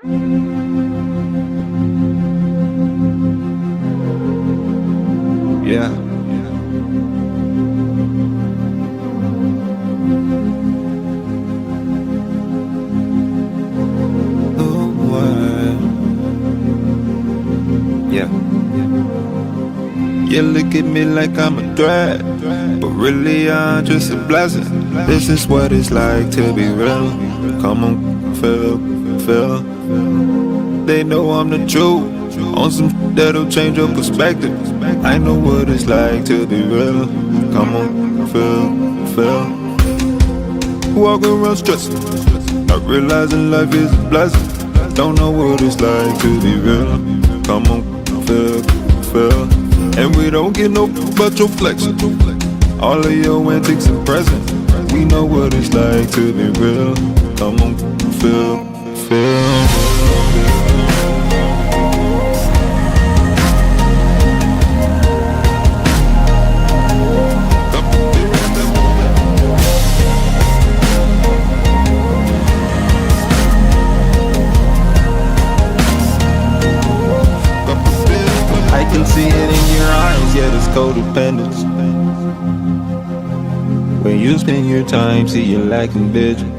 Yeah. Oh, what? Yeah. You look at me like I'm a threat, but really I'm just a blessing. This is what it's like to be real. Come on, feel. They know I'm the truth. On some that'll change your perspective. I know what it's like to be real. Come on, feel. Walk around stressing, not realizing life is a blessing. Don't know what it's like to be real. Come on, feel. And we don't get no but your flexing. All of your antics and presents. We know what it's like to be real. Come on, feel. I can see it in your eyes, yeah, it's codependence. When you spend your time, see you're lacking vision.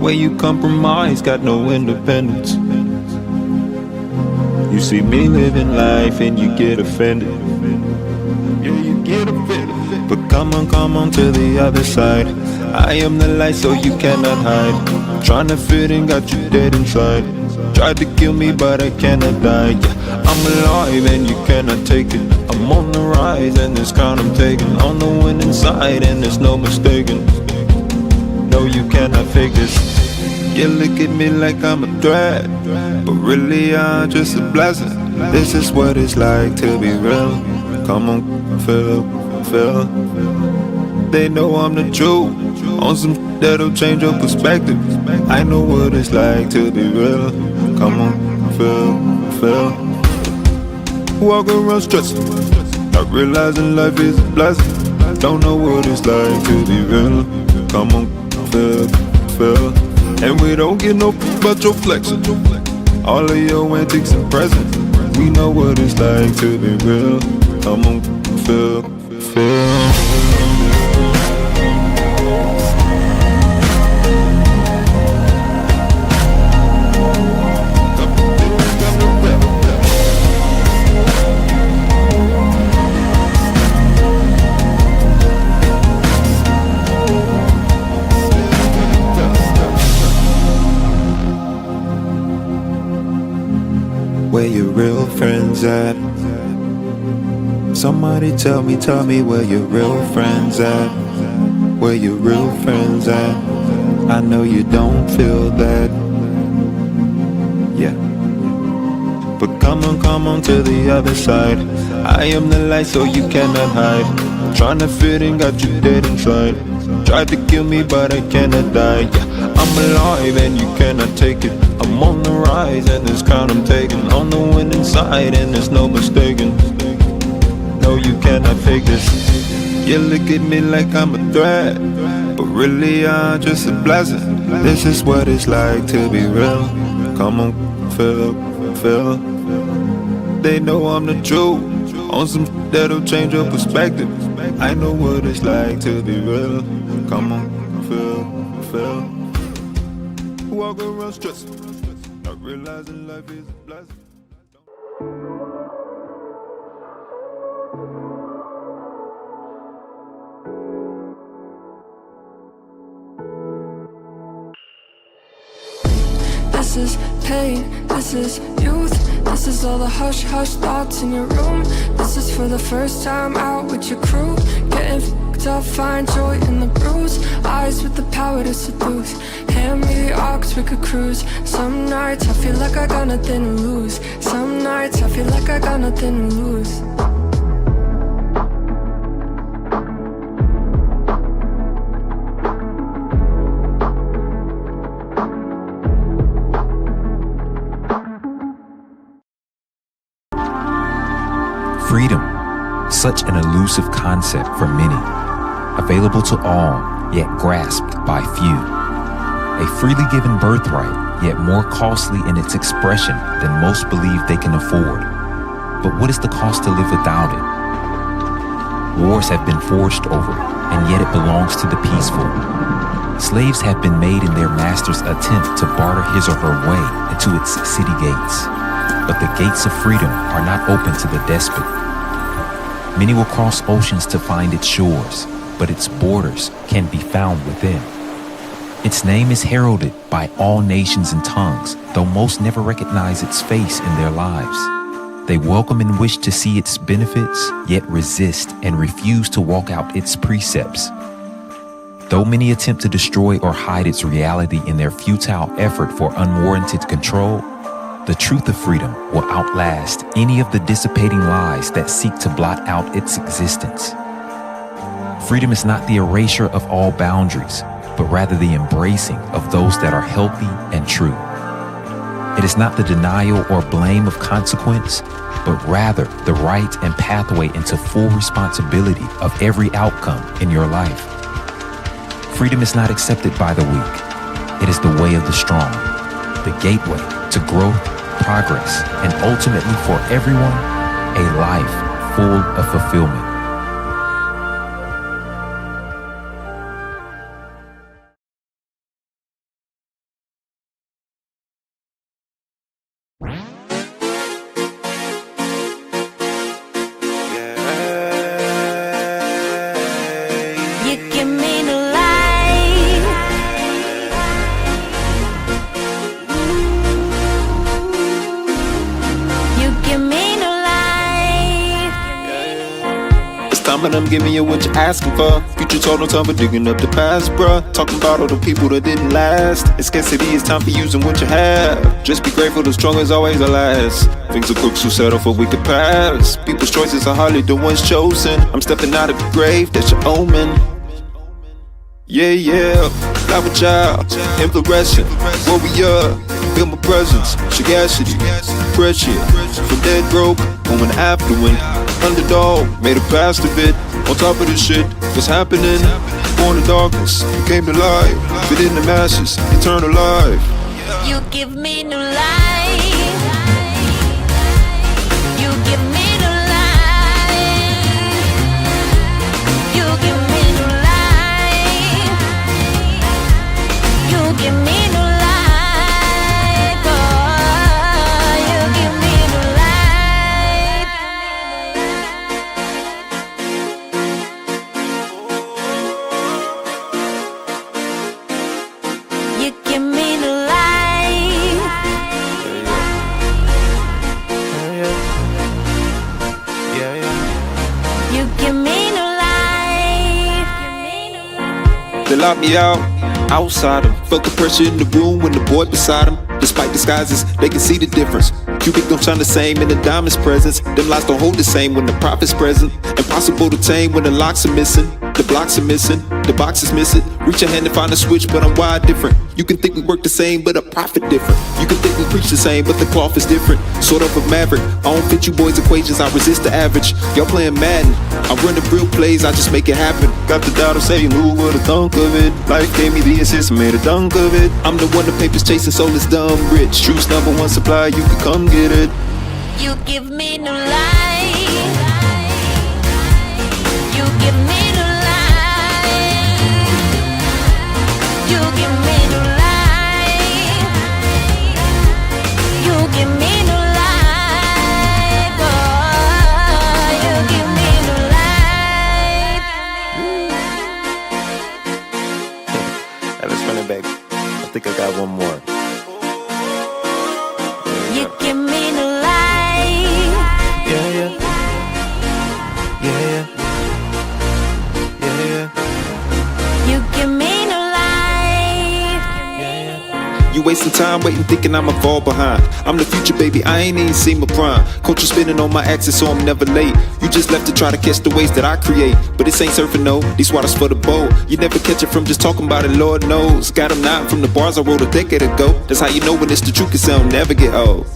When you compromise, got no independence. You see me living life and you get offended. Yeah, you get offended. But come on to the other side. I am the light so you cannot hide. Trying to fit in, got you dead inside. Tried to kill me but I cannot die, yeah. I'm alive and you cannot take it. I'm on the rise and this crown I'm taking. On the winning side and there's no mistaking. No, you cannot fake this. You look at me like I'm a threat, but really I'm just a blessing. This is what it's like to be real. Come on, feel. They know I'm the truth. On some that'll change your perspective. I know what it's like to be real. Come on, feel. Walk around stressing, not realizing life is a blessing. Don't know what it's like to be real. Come on, feel. And we don't get no but your flexing. All of your antics and presents. We know what it's like to be real. Come on, feel. Where your real friends at? Somebody tell me where your real friends at? Where your real friends at? I know you don't feel that. Yeah. But come on to the other side. I am the light so you cannot hide. Trying to fit in, got you dead inside. Tried to kill me but I cannot die, yeah. I'm alive and you cannot take it. I'm on the rise and this crown I'm taking. On the winning side and there's no mistaking. No, you cannot fake this. You look at me like I'm a threat, but really I'm just a blessing. This is what it's like to be real. Come on, feel. They know I'm the truth. On some that'll change your perspective. I know what it's like to be real. Come on, feel. Walk around stressing, not realizing life is a blessing. This is pain, this is youth. This is all the hush thoughts in your room. This is for the first time out with your crew. Getting f***ed up, find joy in the bruise. Eyes with the power to seduce. Hand me the aux, we could cruise. Some nights I feel like I got nothing to lose. Some nights I feel like I got nothing to lose. Freedom, such an elusive concept for many, available to all, yet grasped by few. a freely given birthright, yet more costly in its expression than most believe they can afford. But what is the cost to live without it? Wars have been forged over it, and yet it belongs to the peaceful. Slaves have been made in their master's attempt to barter his or her way into its city gates. But the gates of freedom are not open to the despot. Many will cross oceans to find its shores, but its borders can be found within. Its name is heralded by all nations and tongues, though most never recognize its face in their lives. They welcome and wish to see its benefits, yet resist and refuse to walk out its precepts. Though many attempt to destroy or hide its reality in their futile effort for unwarranted control, the truth of freedom will outlast any of the dissipating lies that seek to blot out its existence. Freedom is not the erasure of all boundaries, but rather the embracing of those that are healthy and true. It is not the denial or blame of consequence, but rather the right and pathway into full responsibility of every outcome in your life. Freedom is not accepted by the weak. It is the way of the strong, the gateway to growth, progress, and ultimately for everyone, a life full of fulfillment. And I'm giving you what you're asking for. Future told no time for digging up the past, bruh. Talking about all the people that didn't last. And scarcity is time for using what you have. Just be grateful, the strong is always the last. Things are crooks who settle for weaker paths. People's choices are hardly the ones chosen. I'm stepping out of the grave, that's your omen. Yeah, yeah, flower child, in progression, warrior, feel my presence, sagacity, pressure, from dead broke, going affluent, underdog, made a past of it, on top of this shit, what's happening, born in darkness, came to life, within the masses, eternal life. You give me new life, you give me new life, you give me new life, you give me new life, oh, you give me new life. You give me new life. You give me new life. They locked me out, outsider. Felt the pressure in the room when the boy beside him. Despite disguises, they can see the difference. Cubic don't shine the same in the diamond's presence. Them lights don't hold the same when the prophet's present. Impossible to tame when the locks are missing. The blocks are missing, the box is missing. Reach your hand and find a switch, but I'm wired different. You can think we work the same, but a profit different. You can think we preach the same, but the cloth is different. Sort of a maverick, I don't fit you boys' equations, I resist the average. Y'all playing Madden, I'm running real plays, I just make it happen. Got the doubt of saying who would've thunk of it. Life gave me the assist, made a dunk of it. I'm the one the papers chasing, soul is dumb rich. Truth's number one supply, you can come get it. You give me new life. You give me new life. You give me new life. You give me new life. Oh, you give me new life. Hey, let's run it back. I think I got one more. You give me new life. You give me new life. You wasting time waiting, thinking I'ma fall behind. I'm the future, baby, I ain't even seen my prime. Culture spinning on my axis, so I'm never late. You just left to try to catch the waves that I create. But this ain't surfing, no, these waters for the boat. You never catch it from just talking about it, Lord knows. Got them not from the bars I wrote a decade ago. That's how you know when it's the truth, 'cause it'll never get old.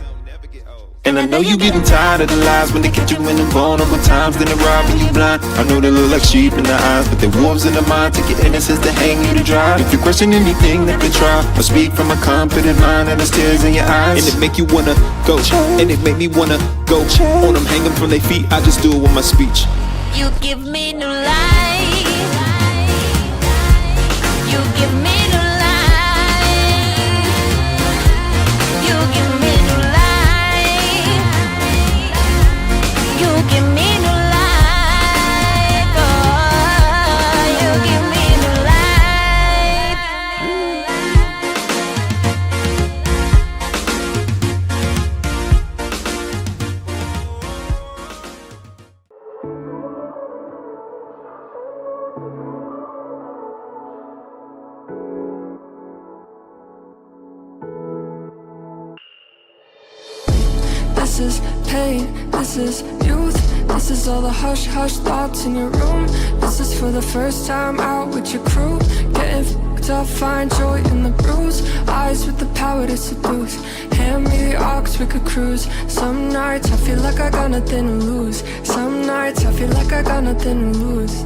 And I know you getting tired of the lies when they catch you in the vulnerable times, then they're robbing you blind. I know they look like sheep in the eyes, but they're wolves in the mind. Take your innocence to hang you to dry. If you question anything that they try, or speak from a confident mind, and there's tears in your eyes, and it make you wanna go, and it make me wanna go on them, hang them from their feet. I just do it with my speech. You give me new life. You give me new life. You give me new life. You give me new life. Oh, you give me new life. This is pain, this is youth. This is all the hush hush thoughts in your room. This is for the first time out with your crew. Getting f***ed up, find joy in the bruise. Eyes with the power to seduce. Hand me the aux, we could cruise. Some nights I feel like I got nothing to lose. Some nights I feel like I got nothing to lose.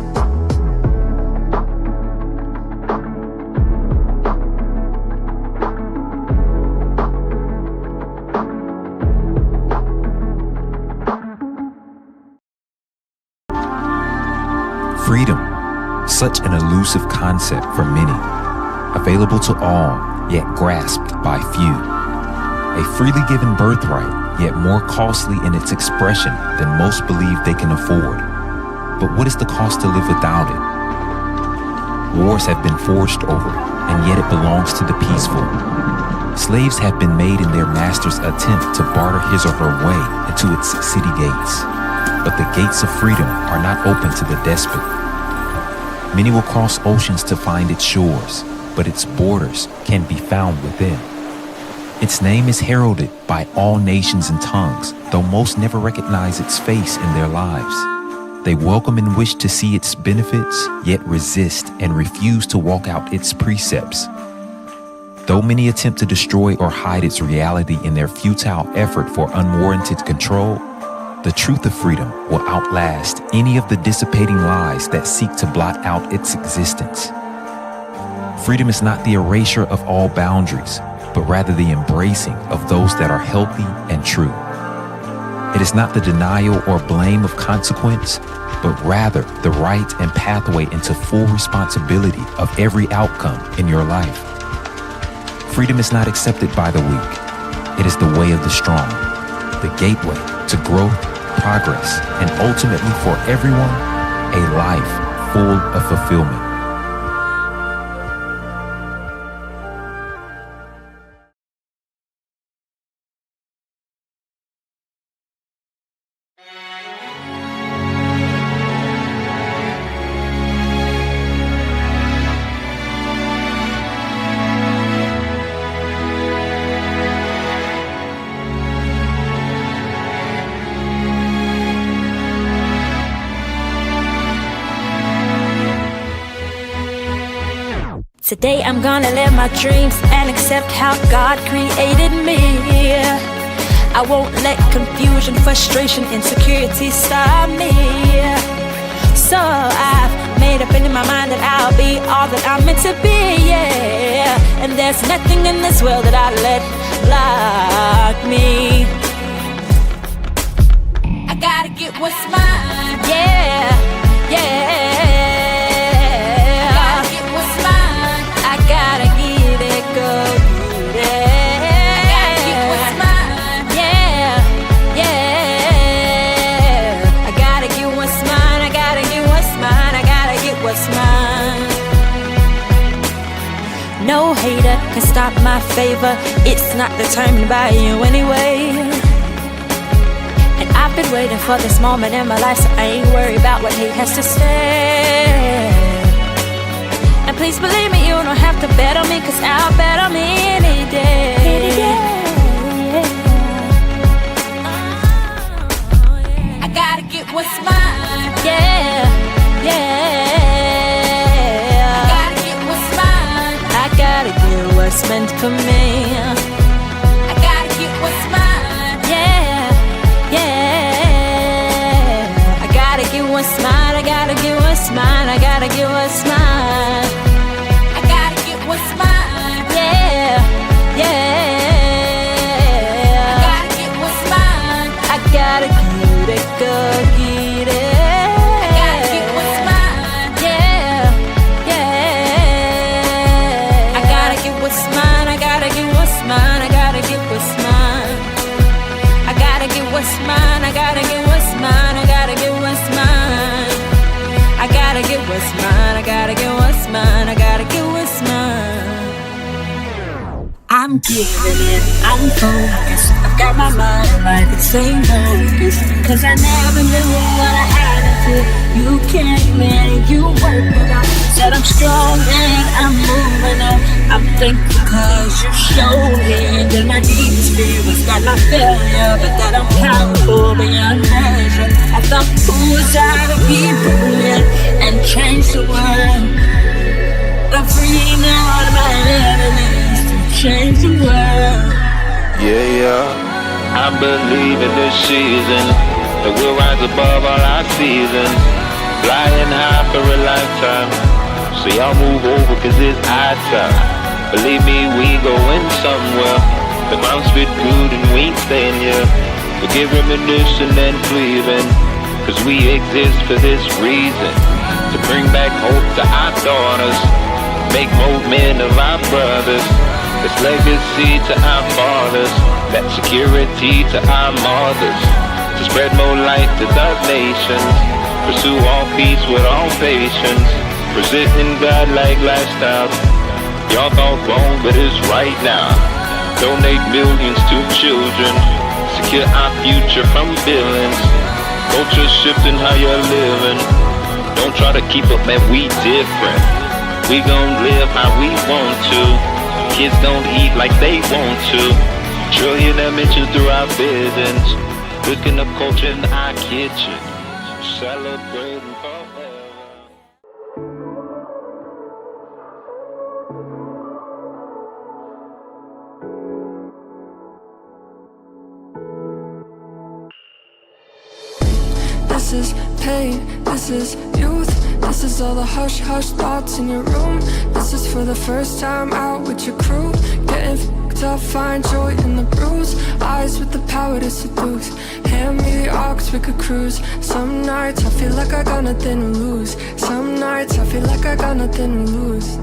Freedom, such an elusive concept for many, available to all, yet grasped by few. A freely given birthright, yet more costly in its expression than most believe they can afford. But what is the cost to live without it? Wars have been forged over it, and yet it belongs to the peaceful. Slaves have been made in their master's attempt to barter his or her way into its city gates. But the gates of freedom are not open to the despot. Many will cross oceans to find its shores, but its borders can be found within. Its name is heralded by all nations and tongues, though most never recognize its face in their lives. They welcome and wish to see its benefits, yet resist and refuse to walk out its precepts. Though many attempt to destroy or hide its reality in their futile effort for unwarranted control, the truth of freedom will outlast any of the dissipating lies that seek to blot out its existence. Freedom is not the erasure of all boundaries, but rather the embracing of those that are healthy and true. It is not the denial or blame of consequence, but rather the right and pathway into full responsibility of every outcome in your life. Freedom is not accepted by the weak. It is the way of the strong, the gateway to growth, progress, and ultimately for everyone, a life full of fulfillment. Today I'm gonna live my dreams and accept how God created me. I won't let confusion, frustration, insecurity stop me. So I've made up in my mind that I'll be all that I'm meant to be, yeah. And there's nothing in this world that I let block me. I gotta get what's mine, yeah, yeah. No hater can stop my favor. It's not determined by you anyway. And I've been waiting for this moment in my life, so I ain't worried about what he has to say. And please believe me, you don't have to bet on me, cause I'll bet on me any day. I gotta get what's mine, yeah, yeah. What's meant for me, I gotta get what's mine, yeah, go get it. I gotta get what's mine. Yeah, yeah. I gotta get what's mine. I gotta get what's mine. I gotta get what's mine. I gotta get what's mine. I gotta get what's mine. I gotta get what's mine. I gotta get what's mine. I gotta get what's mine. I gotta get what's mine. I'm giving it, I'm focused. I've got my mind right, it's same focus. Cause I never knew what I had until you came in, you worked it out. Said I'm strong and I'm moving on. I'm thankful cause you showed me that my deepest fear was not my failure, but that I'm powerful beyond measure. I thought who was I to be brilliant and change the world? I'm freeing all of my enemies to change the world. Yeah, I believe in this season that we'll rise above all our seasons, flying high for a lifetime. So y'all move over cause it's high time. Believe me, we going somewhere. The ground's fit good and we ain't staying here. Forget reminiscing and grieving, cause we exist for this reason, to bring back hope to our daughters, make more men of our brothers. This legacy to our fathers, that security to our mothers, to spread more light to the nations, pursue all peace with all patience, presenting God-like lifestyle. Y'all thought wrong, but it's right now. Donate millions to children, secure our future from billions. Culture shifting how you're living. Don't try to keep up, man, we different. We gon' live how we want to. Kids don't eat like they want to. Trillion dimensions through our buildings. Cooking up culture in our kitchen. Celebrating forever. This is pain, this is youth. This is all the hush hush thoughts in your room. This is for the first time out with your crew. Getting f***ed up, find joy in the bruise. Eyes with the power to seduce. Hand me the aux, we could cruise. Some nights I feel like I got nothing to lose. Some nights I feel like I got nothing to lose.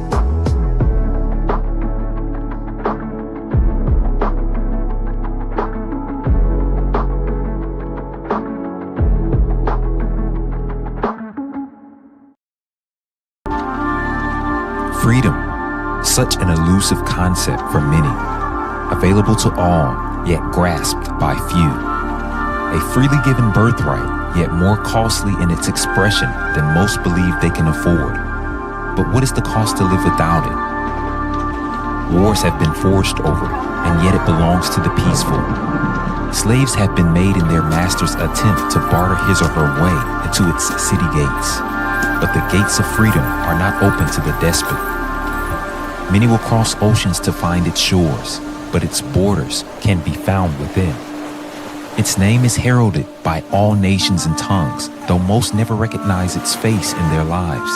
Freedom, such an elusive concept for many, available to all, yet grasped by few. A freely given birthright, yet more costly in its expression than most believe they can afford. But what is the cost to live without it? Wars have been forged over it, and yet it belongs to the peaceful. Slaves have been made in their master's attempt to barter his or her way into its city gates. But the gates of freedom are not open to the despot. Many will cross oceans to find its shores, but its borders can be found within. Its name is heralded by all nations and tongues, though most never recognize its face in their lives.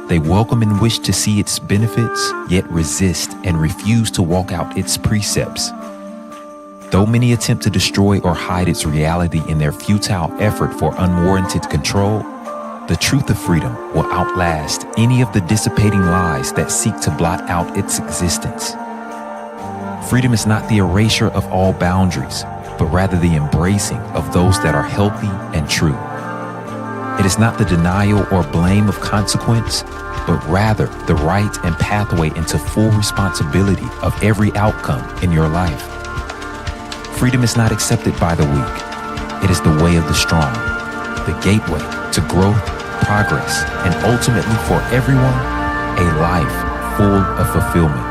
They welcome and wish to see its benefits, yet resist and refuse to walk out its precepts. Though many attempt to destroy or hide its reality in their futile effort for unwarranted control, the truth of freedom will outlast any of the dissipating lies that seek to blot out its existence. Freedom is not the erasure of all boundaries, but rather the embracing of those that are healthy and true. It is not the denial or blame of consequence, but rather the right and pathway into full responsibility of every outcome in your life. Freedom is not accepted by the weak. It is the way of the strong, the gateway to growth, progress, and ultimately for everyone, a life full of fulfillment.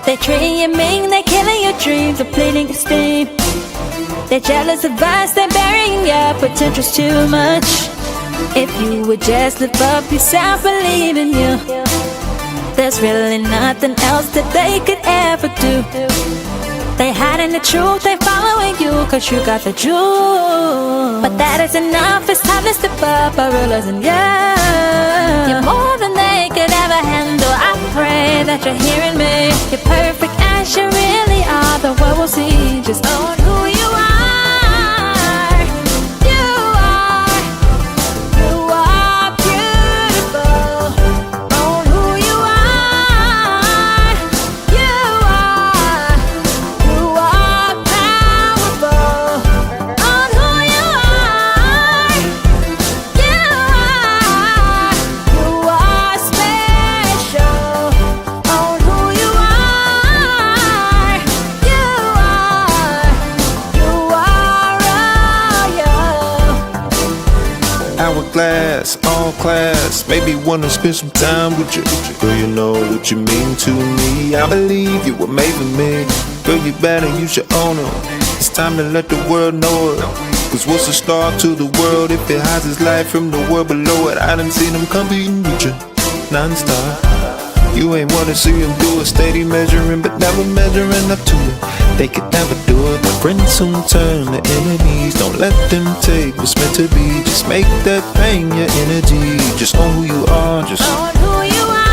They're treating you mean, they're killing your dreams, they're pleading esteem. They're jealous of us, they're burying your potentials too much. If you would just lift up yourself, believe in you, there's really nothing else that they could ever do. They hiding the truth, they following you, cause you got the juice. But that is enough, it's time to step up, I realizing, yeah, you're more than they could ever handle. I pray that you're hearing me. You're perfect as you really are. The world will see just own who you are. Hourglass, all class, maybe wanna spend some time with you. Girl, you know what you mean to me. I believe you were made for me. Girl, you better use your own it. It's time to let the world know it. Cause what's a star to the world if it hides its light from the world below it? I done seen them competing with you, non-stop. You ain't wanna see them do it, steady measuring but never measuring up to it. They could never do it, but friends soon turn to enemies. Don't let them take what's meant to be. Just make that pain your energy. Just own who you are, just own who you are.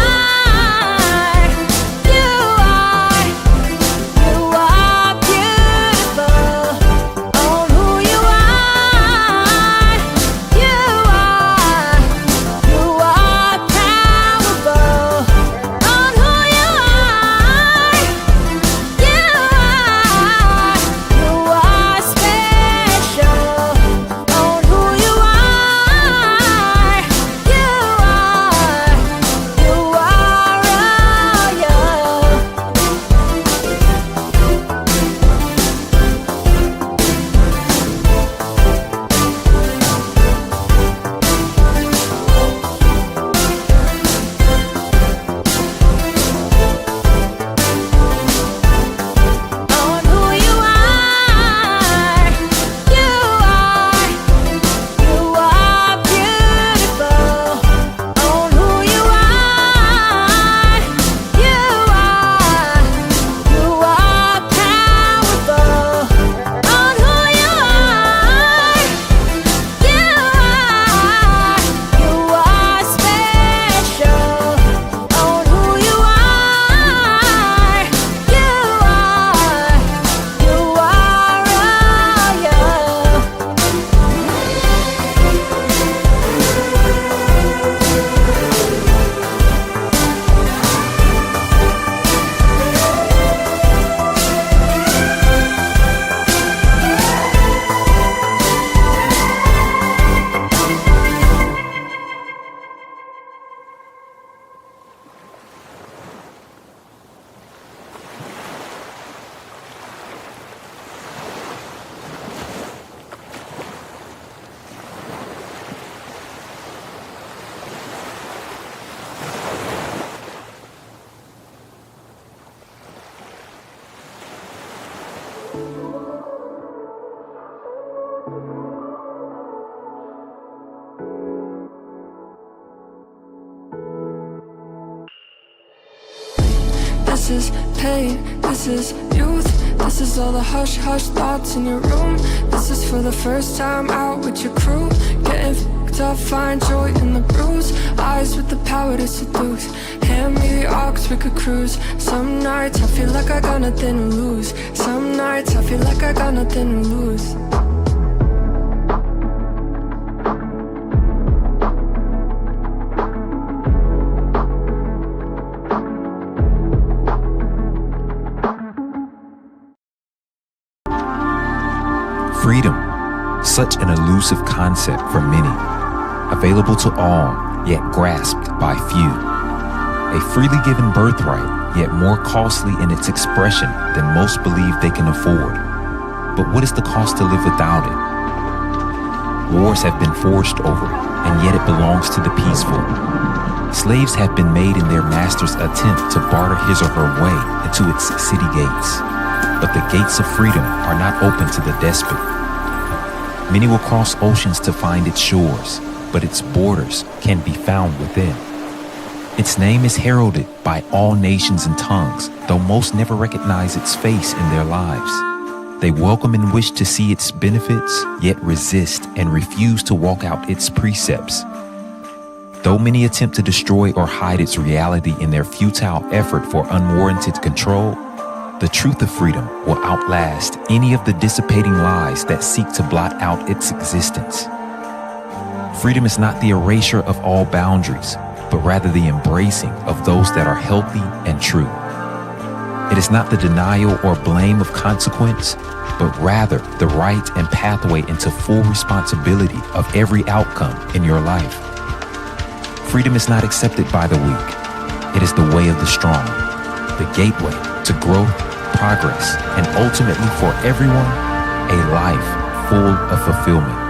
This is pain, this is youth. This is all the hush hush thoughts in your room. This is for the first time out with your crew. Getting f***ed up, find joy in the bruise. Eyes with the power to seduce. Hand me the aux, we could cruise. Some nights I feel like I got nothing to lose. Some nights I feel like I got nothing to lose. Freedom, such an elusive concept for many, available to all, yet grasped by few. A freely given birthright, yet more costly in its expression than most believe they can afford. But what is the cost to live without it? Wars have been forged over it, and yet it belongs to the peaceful. Slaves have been made in their master's attempt to barter his or her way into its city gates. But the gates of freedom are not open to the despot. Many will cross oceans to find its shores, but its borders can be found within. Its name is heralded by all nations and tongues, though most never recognize its face in their lives. They welcome and wish to see its benefits, yet resist and refuse to walk out its precepts. Though many attempt to destroy or hide its reality in their futile effort for unwarranted control, the truth of freedom will outlast any of the dissipating lies that seek to blot out its existence. Freedom is not the erasure of all boundaries, but rather the embracing of those that are healthy and true. It is not the denial or blame of consequence, but rather the right and pathway into full responsibility of every outcome in your life. Freedom is not accepted by the weak. It is the way of the strong, the gateway to growth, progress, and ultimately for everyone, a life full of fulfillment.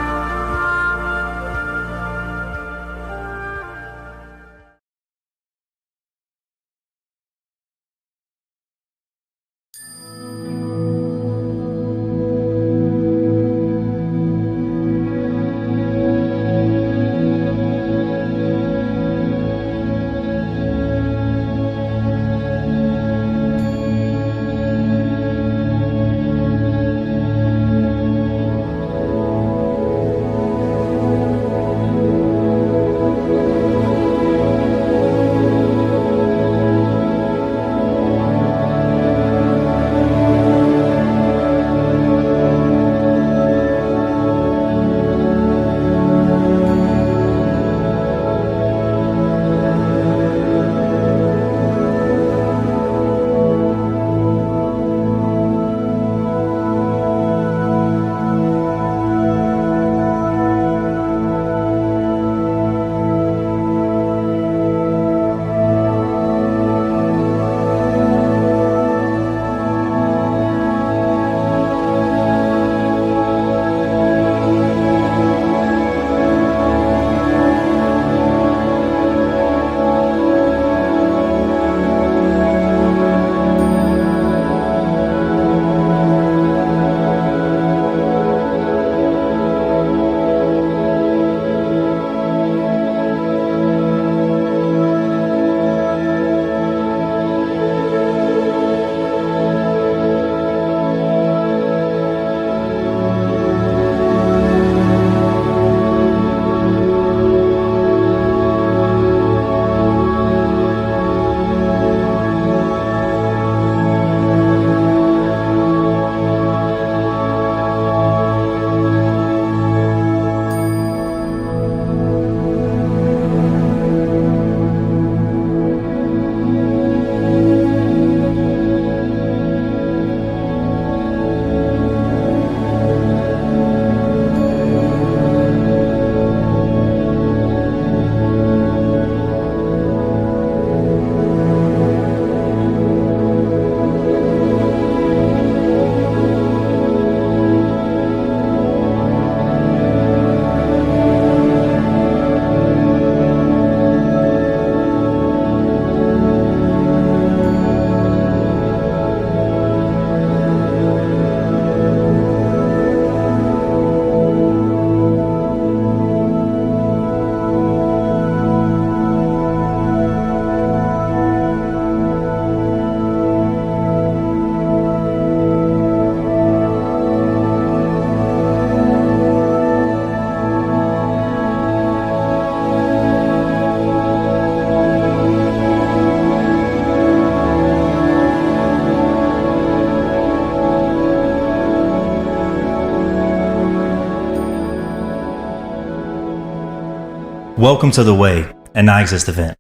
Welcome to The Way, an Iexist event.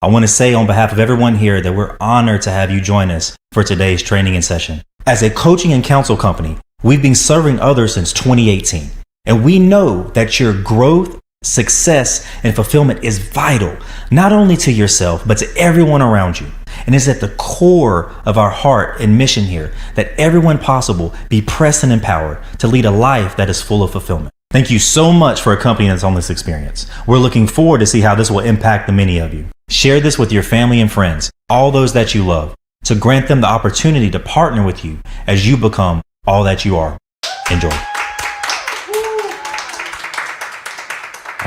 I want to say on behalf of everyone here that we're honored to have you join us for today's training and session. As a coaching and counsel company, we've been serving others since 2018, and we know that your growth, success, and fulfillment is vital, not only to yourself, but to everyone around you. And it's at the core of our heart and mission here that everyone possible be pressed and empowered to lead a life that is full of fulfillment. Thank you so much for accompanying us on this experience. We're looking forward to see how this will impact the many of you. Share this with your family and friends, all those that you love, to grant them the opportunity to partner with you as you become all that you are. Enjoy.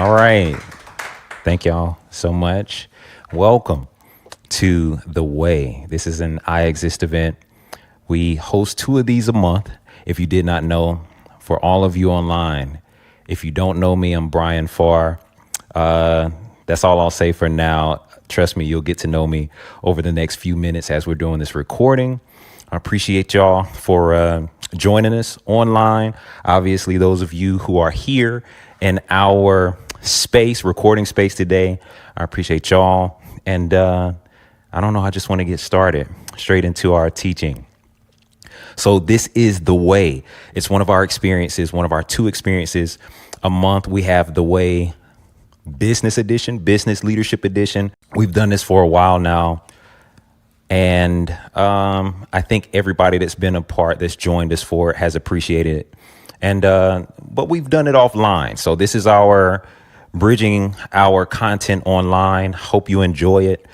All right. Thank y'all so much. Welcome to The Way. This is an Iexist event. We host 2 of these a month. If you did not know, for all of you online, if you don't know me, I'm Bryan Pharr. That's all I'll say for now. Trust me, you'll get to know me over the next few minutes as we're doing this recording. I appreciate y'all for joining us online. Obviously, those of you who are here in our recording space today, I appreciate y'all. And I don't know, I just want to get started straight into our teaching. So this is The Way. It's one of our experiences, one of our 2 experiences a month. We have The Way Business Edition, Business Leadership Edition. We've done this for a while now. And I think everybody that's been a part, that's joined us for it, has appreciated it. And but we've done it offline. So this is our bridging our content online. Hope you enjoy it.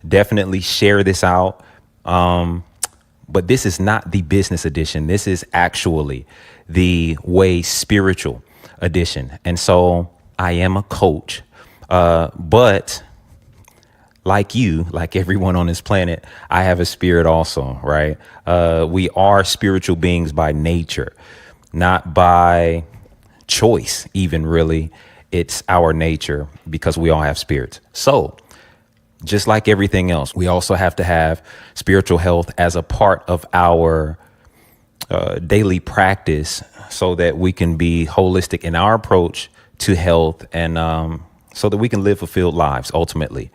Definitely share this out. But this is not the business edition. This is actually the Way Spiritual Edition. And so I am a coach, but like you, like everyone on this planet, I have a spirit also, right? We are spiritual beings by nature, not by choice, even really. It's our nature because we all have spirits. So just like everything else, we also have to have spiritual health as a part of our daily practice so that we can be holistic in our approach to health and so that we can live fulfilled lives ultimately.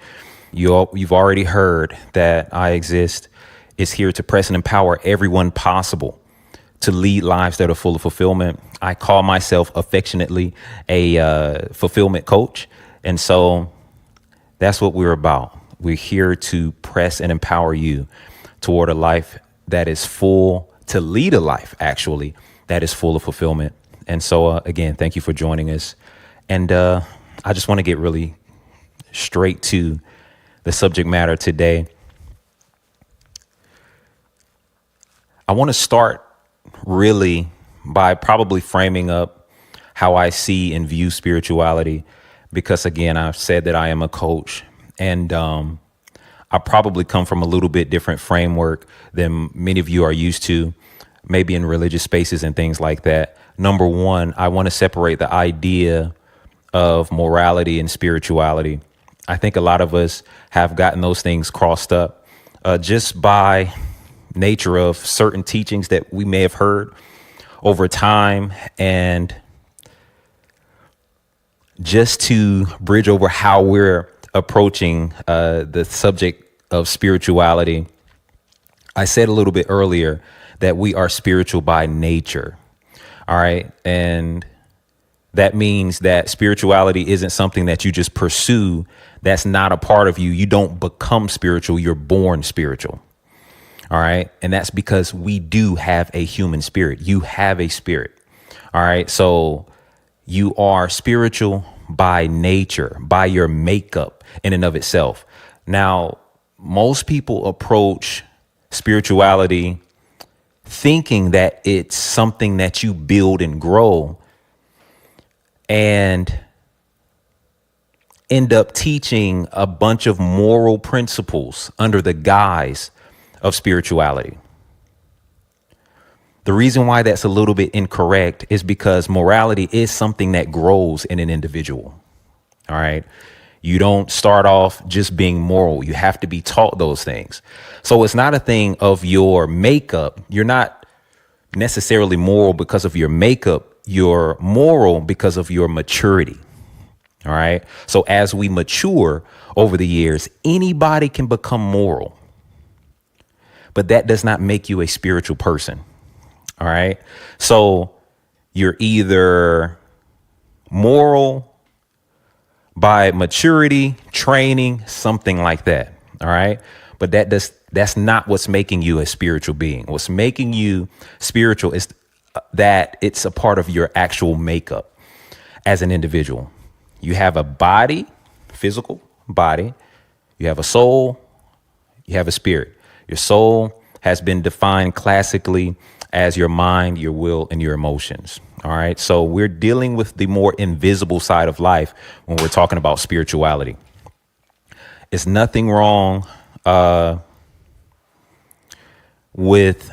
You've already heard that Iexist is here to press and empower everyone possible to lead lives that are full of fulfillment. I call myself affectionately a fulfillment coach. And so that's what we're about. We're here to press and empower you toward a life that is full, to lead a life, actually, that is full of fulfillment. And so, again, thank you for joining us. And I just want to get really straight to the subject matter today. I want to start really by probably framing up how I see and view spirituality, because again, I've said that I am a coach, and I probably come from a little bit different framework than many of you are used to, maybe in religious spaces and things like that. Number one, I want to separate the idea of morality and spirituality. I think a lot of us have gotten those things crossed up just by nature of certain teachings that we may have heard over time. And just to bridge over how we're approaching the subject of spirituality, I said a little bit earlier that we are spiritual by nature. All right. And that means that spirituality isn't something that you just pursue. That's not a part of you. You don't become spiritual. You're born spiritual. All right. And that's because we do have a human spirit. You have a spirit. All right. So you are spiritual by nature, by your makeup in and of itself. Now, most people approach spirituality thinking that it's something that you build and grow, and end up teaching a bunch of moral principles under the guise of spirituality. The reason why that's a little bit incorrect is because morality is something that grows in an individual. All right. You don't start off just being moral. You have to be taught those things. So it's not a thing of your makeup. You're not necessarily moral because of your makeup. You're moral because of your maturity. All right. So as we mature over the years, anybody can become moral, but that does not make you a spiritual person. All right. So you're either moral by maturity, training, something like that. All right. But that's not what's making you a spiritual being. What's making you spiritual is that it's a part of your actual makeup as an individual. You have a body, physical body. You have a soul. You have a spirit. Your soul has been defined classically as your mind, your will, and your emotions. All right. So we're dealing with the more invisible side of life when we're talking about spirituality. It's nothing wrong with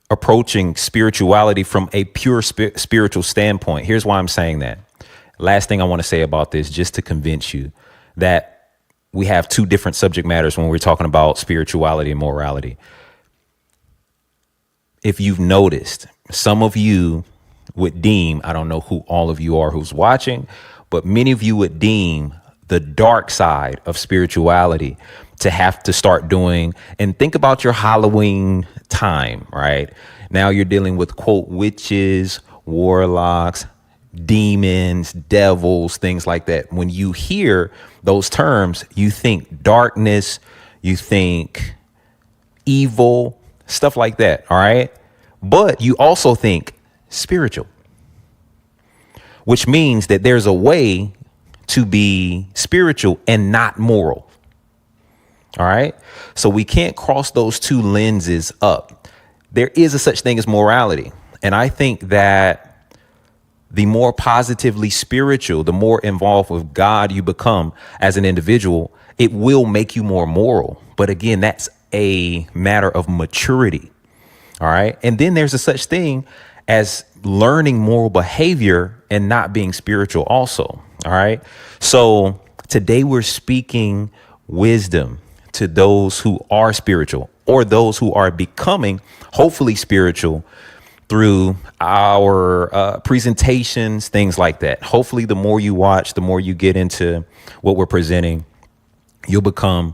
approaching spirituality from a pure spiritual standpoint. Here's why I'm saying that. Last thing I want to say about this, just to convince you that we have two different subject matters when we're talking about spirituality and morality. If you've noticed, some of you would deem, I don't know who all of you are who's watching, but many of you would deem the dark side of spirituality to have to start doing. And think about your Halloween time, right? Now you're dealing with, quote, witches, warlocks, demons, devils, things like that. When you hear those terms, you think darkness, you think evil, stuff like that. All right. But you also think spiritual, which means that there's a way to be spiritual and not moral. All right. So we can't cross those two lenses up. There is a such thing as morality. And I think that the more positively spiritual, the more involved with God you become as an individual, it will make you more moral. But again, that's a matter of maturity. All right. And then there's a such thing as learning moral behavior and not being spiritual also. All right. So today we're speaking wisdom to those who are spiritual or those who are becoming hopefully spiritual through our presentations, things like that. Hopefully, the more you watch, the more you get into what we're presenting, you'll become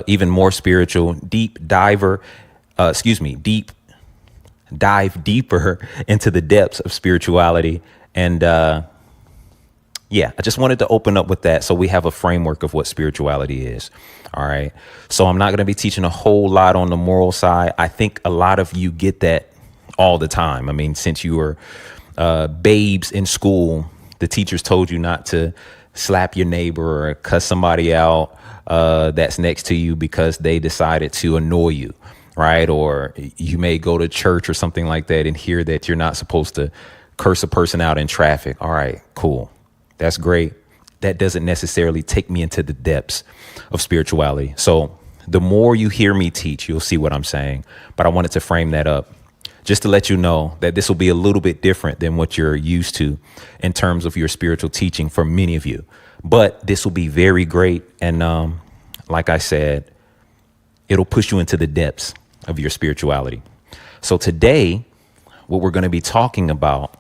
even more spiritual, deep dive deeper into the depths of spirituality. And I just wanted to open up with that so we have a framework of what spirituality is. All right. So I'm not going to be teaching a whole lot on the moral side. I think a lot of you get that all the time. I mean, since you were babes in school, the teachers told you not to slap your neighbor or cuss somebody out that's next to you because they decided to annoy you. Right. Or you may go to church or something like that and hear that you're not supposed to curse a person out in traffic. All right, cool. That's great. That doesn't necessarily take me into the depths of spirituality. So the more you hear me teach, you'll see what I'm saying. But I wanted to frame that up just to let you know that this will be a little bit different than what you're used to in terms of your spiritual teaching for many of you. But this will be very great. And like I said, it'll push you into the depths of your spirituality. So today, what we're going to be talking about,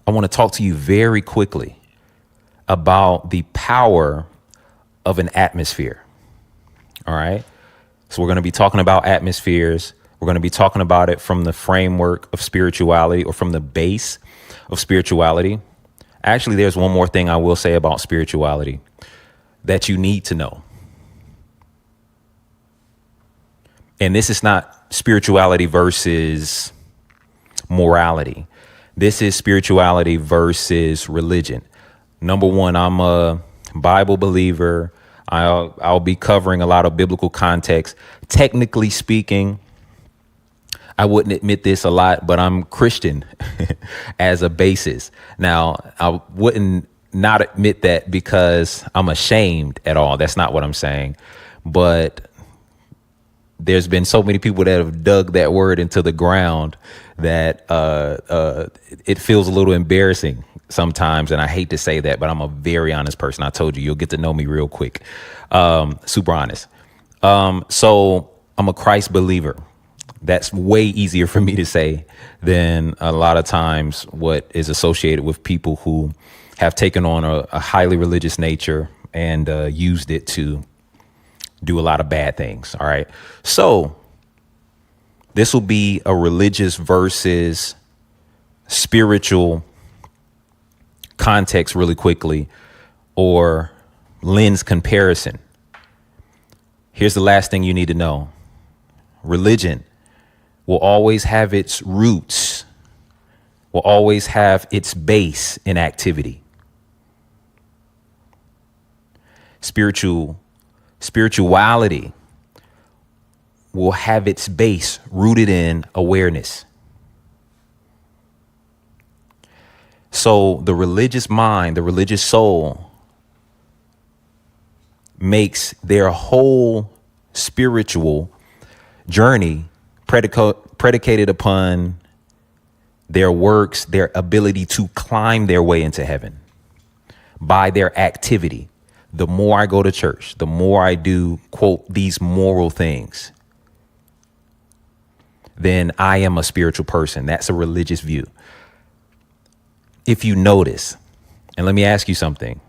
I want to talk to you very quickly about the power of an atmosphere. All right. So we're going to be talking about atmospheres. We're going to be talking about it from the framework of spirituality or from the base of spirituality. Actually, there's one more thing I will say about spirituality that you need to know. And this is not spirituality versus morality. This is spirituality versus religion. Number one, I'm a Bible believer. I'll be covering a lot of biblical context. Technically speaking, I wouldn't admit this a lot, but I'm Christian as a basis. Now, I wouldn't not admit that because I'm ashamed at all. That's not what I'm saying. But there's been so many people that have dug that word into the ground that it feels a little embarrassing sometimes. And I hate to say that, but I'm a very honest person. I told you, you'll get to know me real quick. Super honest. So I'm a Christ believer. That's way easier for me to say than a lot of times what is associated with people who have taken on a highly religious nature and used it to do a lot of bad things. All right. So this will be a religious versus spiritual context really quickly, or lens comparison. Here's the last thing you need to know. Religion will always have its roots, will always have its base in activity. Spirituality will have its base rooted in awareness. So the religious mind, the religious soul, makes their whole spiritual journey predicated upon their works, their ability to climb their way into heaven by their activity. The more I go to church, the more I do, quote, these moral things, then I am a spiritual person. That's a religious view. If you notice, and let me ask you something,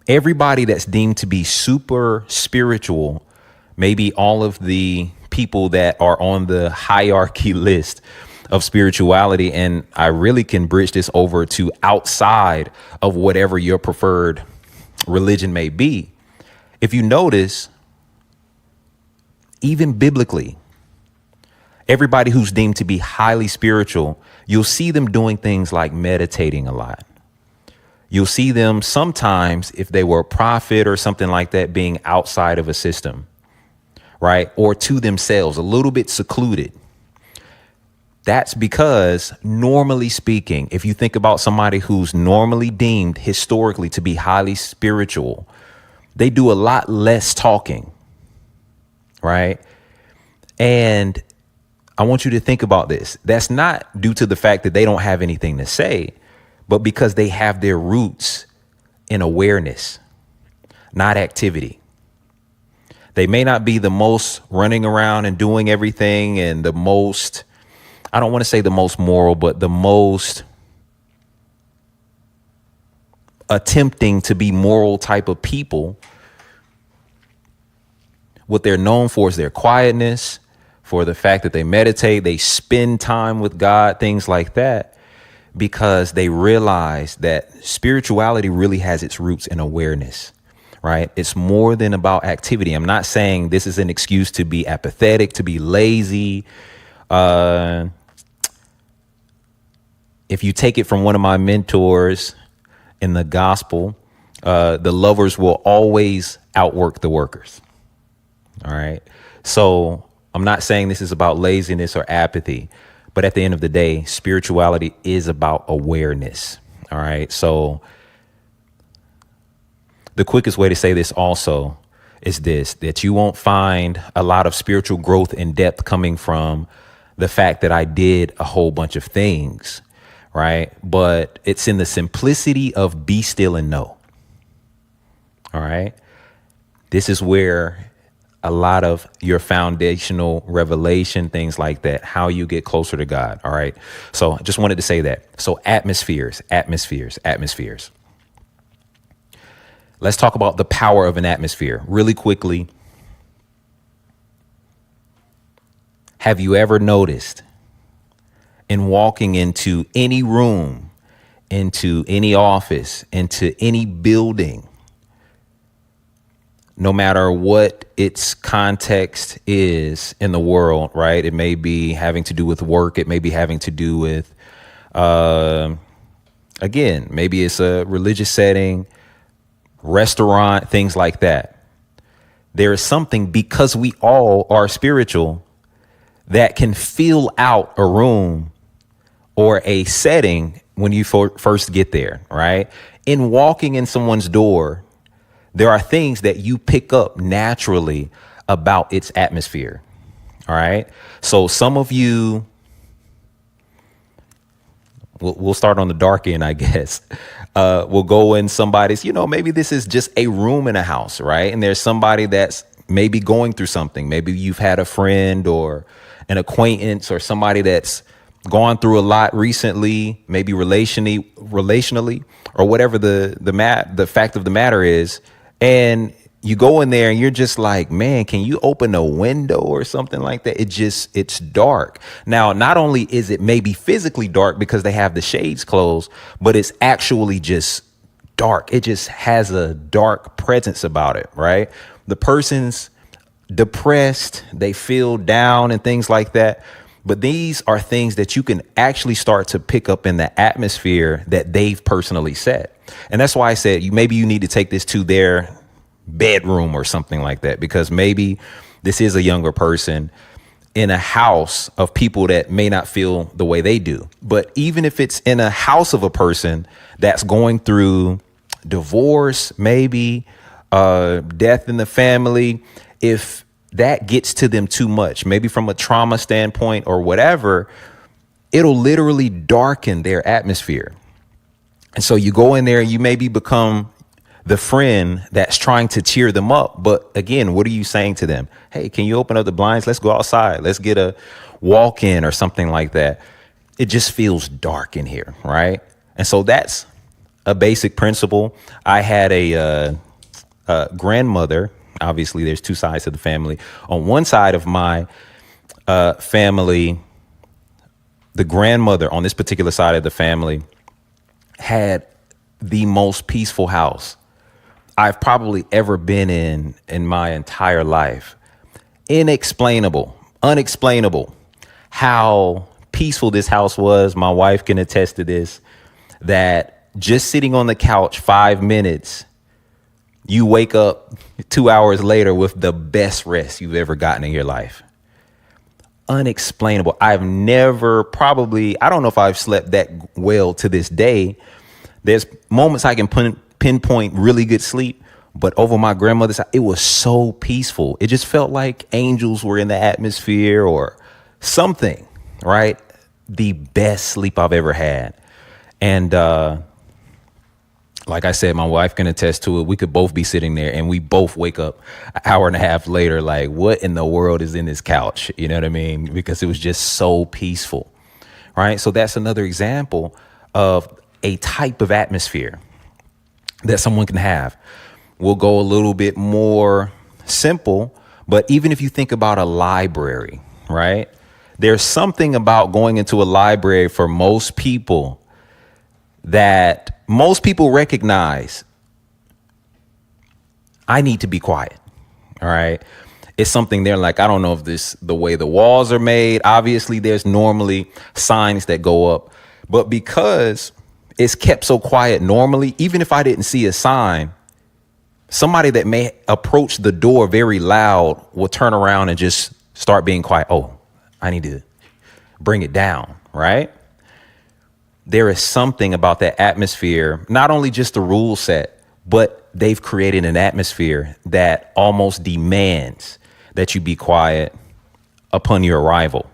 everybody that's deemed to be super spiritual, maybe all of the people that are on the hierarchy list of spirituality, and I really can bridge this over to outside of whatever your preferred religion may be. If you notice, even biblically, everybody who's deemed to be highly spiritual, you'll see them doing things like meditating a lot. You'll see them sometimes, if they were a prophet or something like that, being outside of a system, right? Or to themselves, a little bit secluded. That's because, normally speaking, if you think about somebody who's normally deemed historically to be highly spiritual, they do a lot less talking, right? And I want you to think about this. That's not due to the fact that they don't have anything to say, but because they have their roots in awareness, not activity. They may not be the most running around and doing everything and the most, I don't want to say the most moral, but the most attempting to be moral type of people. What they're known for is their quietness, for the fact that they meditate, they spend time with God, things like that, because they realize that spirituality really has its roots in awareness, right? It's more than about activity. I'm not saying this is an excuse to be apathetic, to be lazy. If you take it from one of my mentors in the gospel, the lovers will always outwork the workers. All right. So I'm not saying this is about laziness or apathy, but at the end of the day, spirituality is about awareness. All right. So the quickest way to say this also is this, that you won't find a lot of spiritual growth and depth coming from the fact that I did a whole bunch of things. Right. But it's in the simplicity of be still and know. All right. This is where a lot of your foundational revelation, things like that, how you get closer to God. All right. So I just wanted to say that. So atmospheres. Let's talk about the power of an atmosphere really quickly. Have you ever noticed in walking into any room, into any office, into any building, no matter what its context is in the world, right? It may be having to do with work. It may be having to do with, again, maybe it's a religious setting, restaurant, things like that. There is something, because we all are spiritual, that can fill out a room or a setting when you first get there, right? In walking in someone's door, there are things that you pick up naturally about its atmosphere. All right. So some of you, we'll start on the dark end, I guess. We'll go in somebody's, maybe this is just a room in a house, right? And there's somebody that's maybe going through something. Maybe you've had a friend or an acquaintance or somebody that's gone through a lot recently, maybe relationally, or whatever the fact of the matter is. And you go in there and you're just like, man, can you open a window or something like that? It's dark. Now, not only is it maybe physically dark because they have the shades closed, but it's actually just dark. It just has a dark presence about it, right? The person's depressed, they feel down and things like that. But these are things that you can actually start to pick up in the atmosphere that they've personally set. And that's why I said maybe you need to take this to their bedroom or something like that, because maybe this is a younger person in a house of people that may not feel the way they do. But even if it's in a house of a person that's going through divorce, maybe death in the family, if that gets to them too much, maybe from a trauma standpoint or whatever, it'll literally darken their atmosphere. And so you go in there and you maybe become the friend that's trying to cheer them up. But again, what are you saying to them? Hey, can you open up the blinds? Let's go outside. Let's get a walk in or something like that. It just feels dark in here, right? And so that's a basic principle. I had a grandmother. Obviously, there's two sides to the family. On one side of my family, the grandmother on this particular side of the family had the most peaceful house I've probably ever been in my entire life. Unexplainable how peaceful this house was. My wife can attest to this, that just sitting on the couch 5 minutes, you wake up 2 hours later with the best rest you've ever gotten in your life. Unexplainable. I don't know if I've slept that well to this day. There's moments I can pinpoint really good sleep, but over my grandmother's house, it was so peaceful. It just felt like angels were in the atmosphere or something, right? The best sleep I've ever had. And like I said, my wife can attest to it. We could both be sitting there and we both wake up an hour and a half later, like, what in the world is in this couch? You know what I mean? Because it was just so peaceful, right? So that's another example of a type of atmosphere that someone can have. We'll go a little bit more simple, but even if you think about a library, right? There's something about going into a library for most people that most people recognize. I need to be quiet. All right. It's something they're like, I don't know if this, the way the walls are made, obviously there's normally signs that go up, but because it's kept so quiet normally, even if I didn't see a sign, somebody that may approach the door very loud will turn around and just start being quiet. Oh, I need to bring it down, right? There is something about that atmosphere, not only just the rule set, but they've created an atmosphere that almost demands that you be quiet upon your arrival.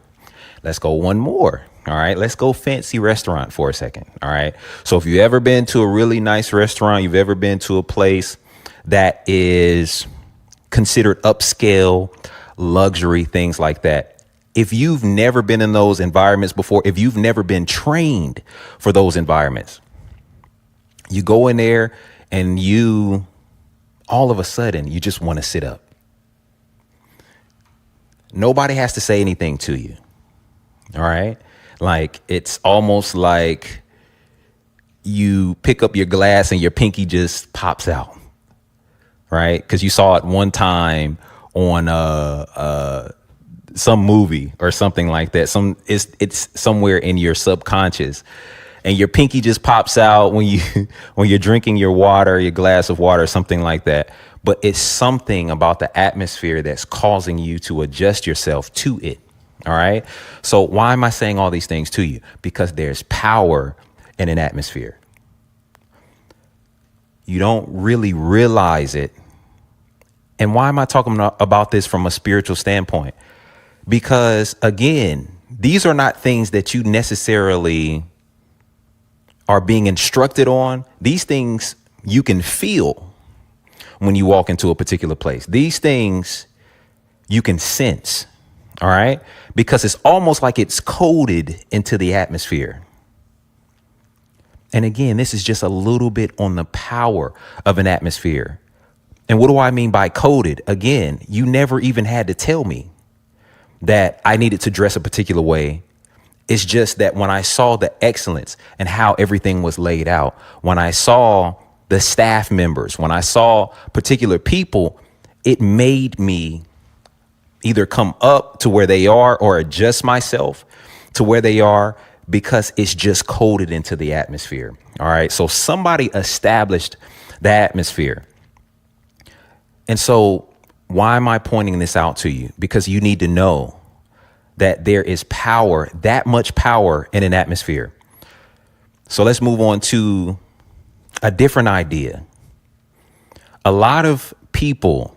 Let's go one more. All right, let's go fancy restaurant for a second. All right. So if you've ever been to a really nice restaurant, you've ever been to a place that is considered upscale, luxury, things like that. If you've never been in those environments before, if you've never been trained for those environments, you go in there and you all of a sudden you just want to sit up. Nobody has to say anything to you. All right. Like, it's almost like you pick up your glass and your pinky just pops out, right? Because you saw it one time on some movie or something like that. It's somewhere in your subconscious, and your pinky just pops out when you're drinking your water, your glass of water, something like that. But it's something about the atmosphere that's causing you to adjust yourself to it. All right. So why am I saying all these things to you? Because there's power in an atmosphere. You don't really realize it. And why am I talking about this from a spiritual standpoint? Because, again, these are not things that you necessarily are being instructed on. These things you can feel when you walk into a particular place. These things you can sense. All right. Because it's almost like it's coded into the atmosphere. And again, this is just a little bit on the power of an atmosphere. And what do I mean by coded? Again, you never even had to tell me that I needed to dress a particular way. It's just that when I saw the excellence and how everything was laid out, when I saw the staff members, when I saw particular people, it made me either come up to where they are or adjust myself to where they are, because it's just coded into the atmosphere. All right. So somebody established the atmosphere. And so Why am I pointing this out to you? Because you need to know that there is power, that much power in an atmosphere. So let's move on to a different idea. A lot of people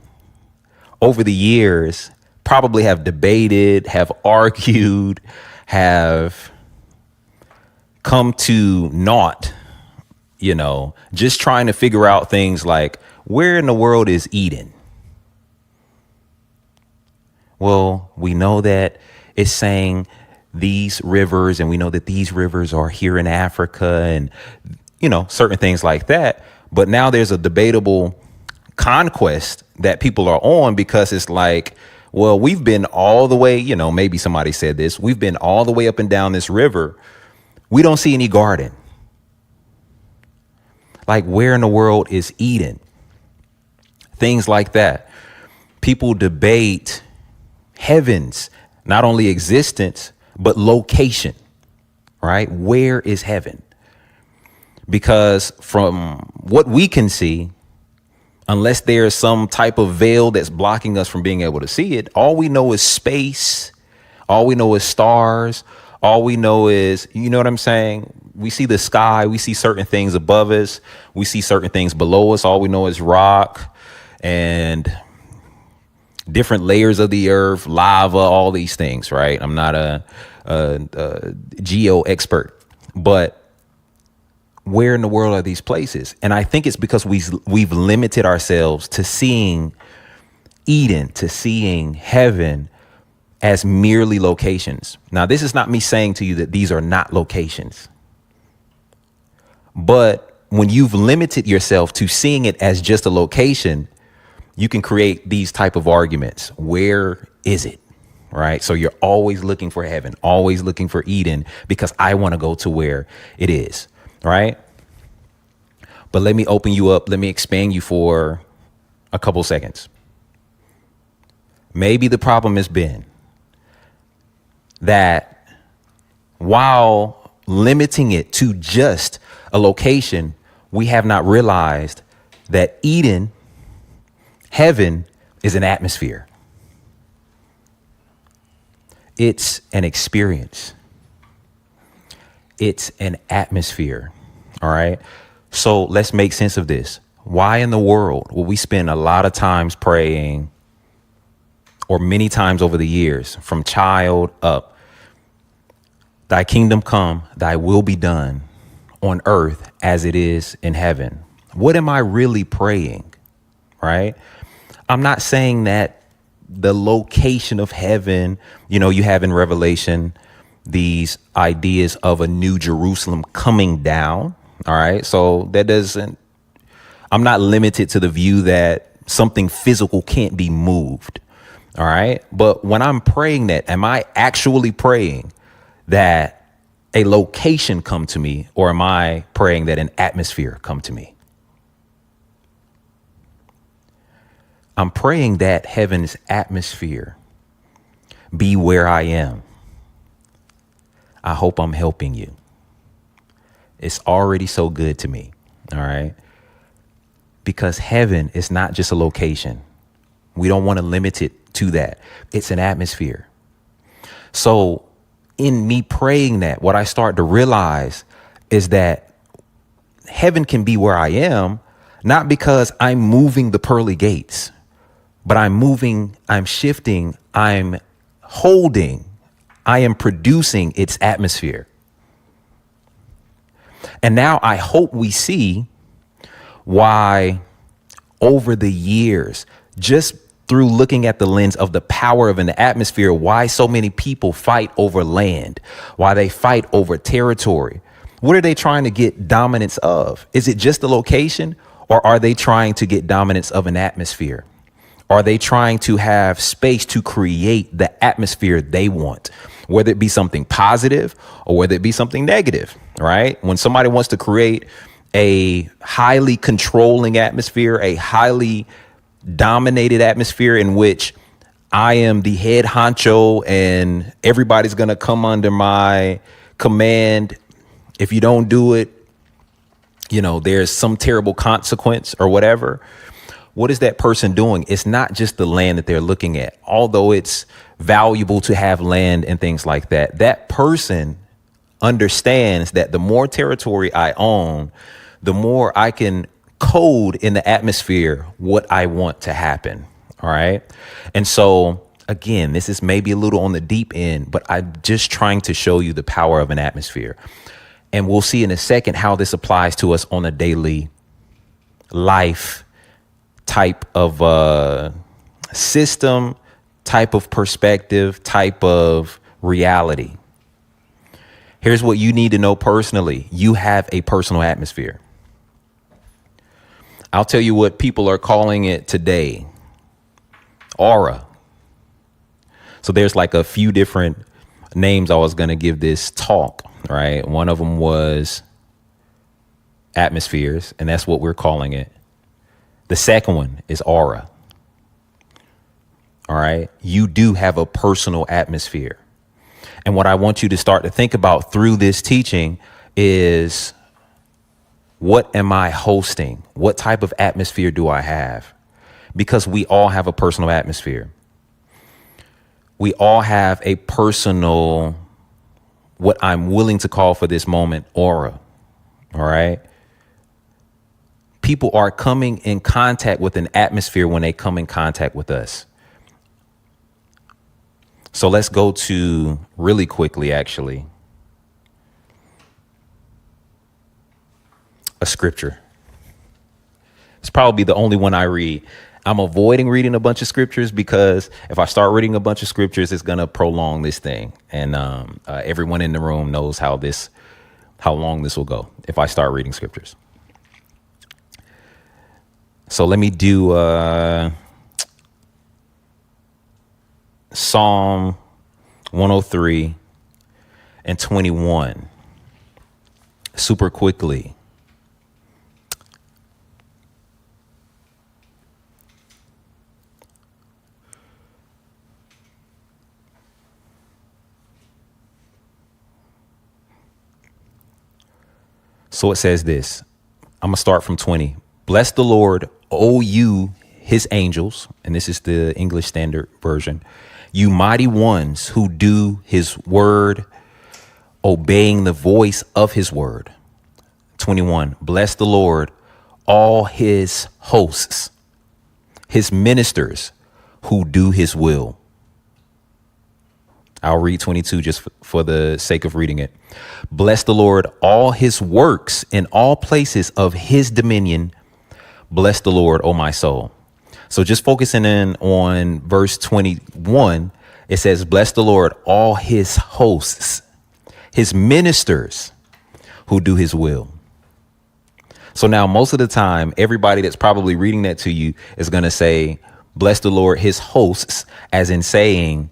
over the years probably have debated, have argued, have come to naught, just trying to figure out things like, where in the world is Eden? Well, we know that it's saying these rivers, and we know that these rivers are here in Africa and, certain things like that. But now there's a debatable conquest that people are on, because it's like, well, we've been all the way, maybe somebody said this, we've been all the way up and down this river. We don't see any garden. Like, where in the world is Eden? Things like that. People debate heaven's not only existence, but location, right? Where is heaven? Because from what we can see, unless there's some type of veil that's blocking us from being able to see it, all we know is space. All we know is stars. All we know is, you know what I'm saying? We see the sky. We see certain things above us. We see certain things below us. All we know is rock and different layers of the earth, lava, all these things, right? I'm not a geo expert, but where in the world are these places? And I think it's because we've limited ourselves to seeing Eden, to seeing heaven as merely locations. Now, this is not me saying to you that these are not locations, but when you've limited yourself to seeing it as just a location, you can create these type of arguments. Where is it? Right. So you're always looking for heaven, always looking for Eden, because I want to go to where it is. Right. But let me open you up. Let me expand you for a couple seconds. Maybe the problem has been that while limiting it to just a location, we have not realized that Eden, heaven, is an atmosphere. It's an experience. It's an atmosphere. All right. So let's make sense of this. Why in the world will we spend a lot of times praying, or many times over the years, from child up, thy kingdom come, thy will be done on earth as it is in heaven? What am I really praying? Right? I'm not saying that the location of heaven, you have in Revelation these ideas of a new Jerusalem coming down. All right. So I'm not limited to the view that something physical can't be moved. All right. But when I'm praying that, am I actually praying that a location come to me, or am I praying that an atmosphere come to me? I'm praying that heaven's atmosphere be where I am. I hope I'm helping you. It's already so good to me. All right. Because heaven is not just a location. We don't want to limit it to that. It's an atmosphere. So in me praying that, what I start to realize is that heaven can be where I am, not because I'm moving the pearly gates, but I'm moving, I'm shifting, I'm holding, I am producing its atmosphere. And now I hope we see why over the years, just through looking at the lens of the power of an atmosphere, why so many people fight over land, why they fight over territory. What are they trying to get dominance of? Is it just the location, or are they trying to get dominance of an atmosphere? Are they trying to have space to create the atmosphere they want, whether it be something positive or whether it be something negative, right? When somebody wants to create a highly controlling atmosphere, a highly dominated atmosphere in which I am the head honcho and everybody's going to come under my command. If you don't do it, there's some terrible consequence or whatever. What is that person doing? It's not just the land that they're looking at, although it's valuable to have land and things like that. That person understands that the more territory I own, the more I can code in the atmosphere what I want to happen. All right. And so, again, this is maybe a little on the deep end, but I'm just trying to show you the power of an atmosphere. And we'll see in a second how this applies to us on a daily life type of system, type of perspective, type of reality. Here's what you need to know personally. You have a personal atmosphere. I'll tell you what people are calling it today. Aura. So there's like a few different names I was going to give this talk, right? One of them was atmospheres, and that's what we're calling it. The second one is aura. All right. You do have a personal atmosphere. And what I want you to start to think about through this teaching is, what am I hosting? What type of atmosphere do I have? Because we all have a personal atmosphere. We all have a personal, what I'm willing to call for this moment, aura. All right. People are coming in contact with an atmosphere when they come in contact with us. So let's go to really quickly, actually, a scripture. It's probably the only one I read. I'm avoiding reading a bunch of scriptures because if I start reading a bunch of scriptures, it's going to prolong this thing. And everyone in the room knows how long this will go if I start reading scriptures. So let me do Psalm 103 and 21 super quickly. So it says this. I'm going to start from 20. Bless the Lord, O you, his angels. And this is the English Standard Version. You mighty ones who do his word, obeying the voice of his word. 21. Bless the Lord, all his hosts, his ministers who do his will. I'll read 22 just for the sake of reading it. Bless the Lord, all his works in all places of his dominion. Bless the Lord, O my soul. So just focusing in on verse 21, it says, bless the Lord, all his hosts, his ministers who do his will. So now most of the time, everybody that's probably reading that to you is going to say, bless the Lord, his hosts, as in saying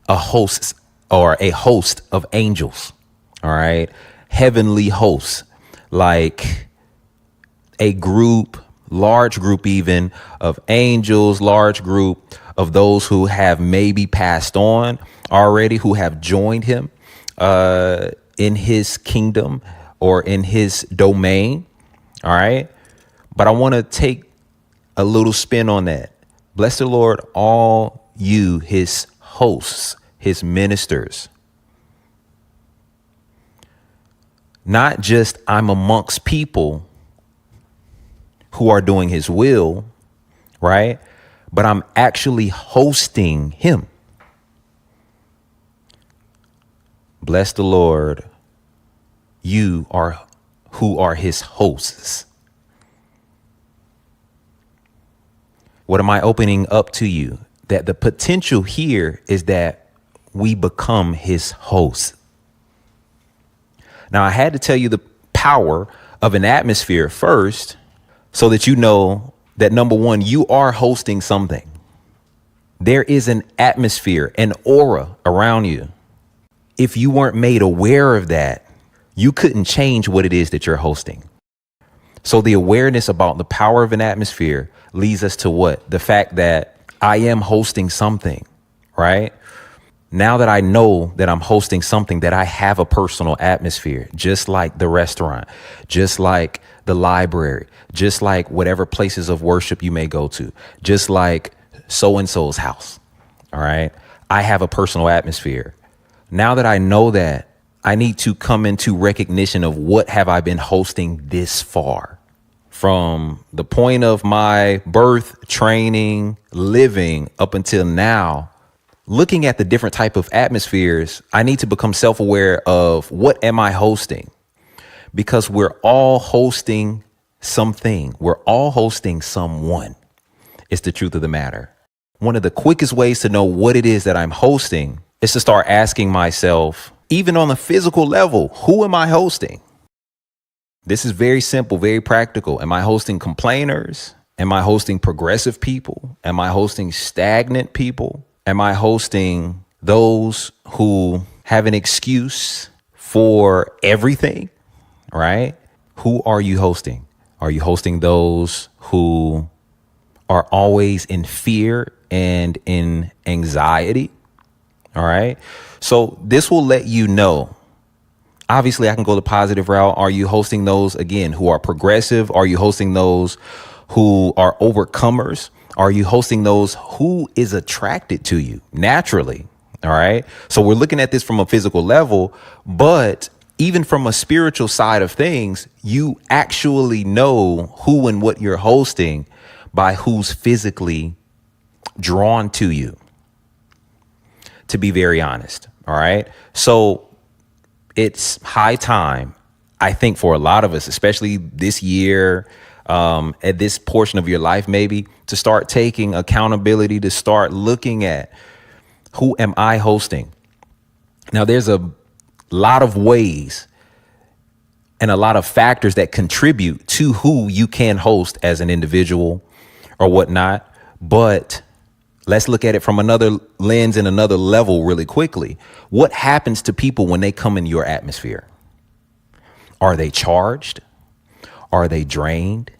a host or a host of angels. All right. Heavenly hosts, like a group, large group even of angels, large group of those who have maybe passed on already, who have joined him in his kingdom or in his domain. All right. But I want to take a little spin on that. Bless the Lord, all you, his hosts, his ministers. Not just I'm amongst people who are doing his will, right? But I'm actually hosting him. Bless the Lord, you are who are his hosts. What am I opening up to you? That the potential here is that we become his hosts. Now, I had to tell you the power of an atmosphere first, so that you know that, number one, you are hosting something. There is an atmosphere, an aura around you. If you weren't made aware of that, you couldn't change what it is that you're hosting. So the awareness about the power of an atmosphere leads us to what? The fact that I am hosting something, right? Now that I know that I'm hosting something, that I have a personal atmosphere, just like the restaurant, just like the library, just like whatever places of worship you may go to, just like so-and-so's house. All right. I have a personal atmosphere. Now that I know that, I need to come into recognition of what have I been hosting this far. From the point of my birth, training, living up until now, looking at the different type of atmospheres, I need to become self-aware of what am I hosting? Because we're all hosting something. We're all hosting someone. It's the truth of the matter. One of the quickest ways to know what it is that I'm hosting is to start asking myself, even on a physical level, who am I hosting? This is very simple, very practical. Am I hosting complainers? Am I hosting progressive people? Am I hosting stagnant people? Am I hosting those who have an excuse for everything? Right? Who are you hosting? Are you hosting those who are always in fear and in anxiety? All right. So this will let you know. Obviously, I can go the positive route. Are you hosting those, again, who are progressive? Are you hosting those who are overcomers? Are you hosting those who is attracted to you naturally? All right. So we're looking at this from a physical level, but even from a spiritual side of things, you actually know who and what you're hosting by who's physically drawn to you, to be very honest. All right. So it's high time, I think, for a lot of us, especially this year, at this portion of your life, maybe to start taking accountability, to start looking at who am I hosting? Now, there's a lot of ways and a lot of factors that contribute to who you can host as an individual or whatnot. But let's look at it from another lens and another level really quickly. What happens to people when they come in your atmosphere? Are they charged? Are they drained?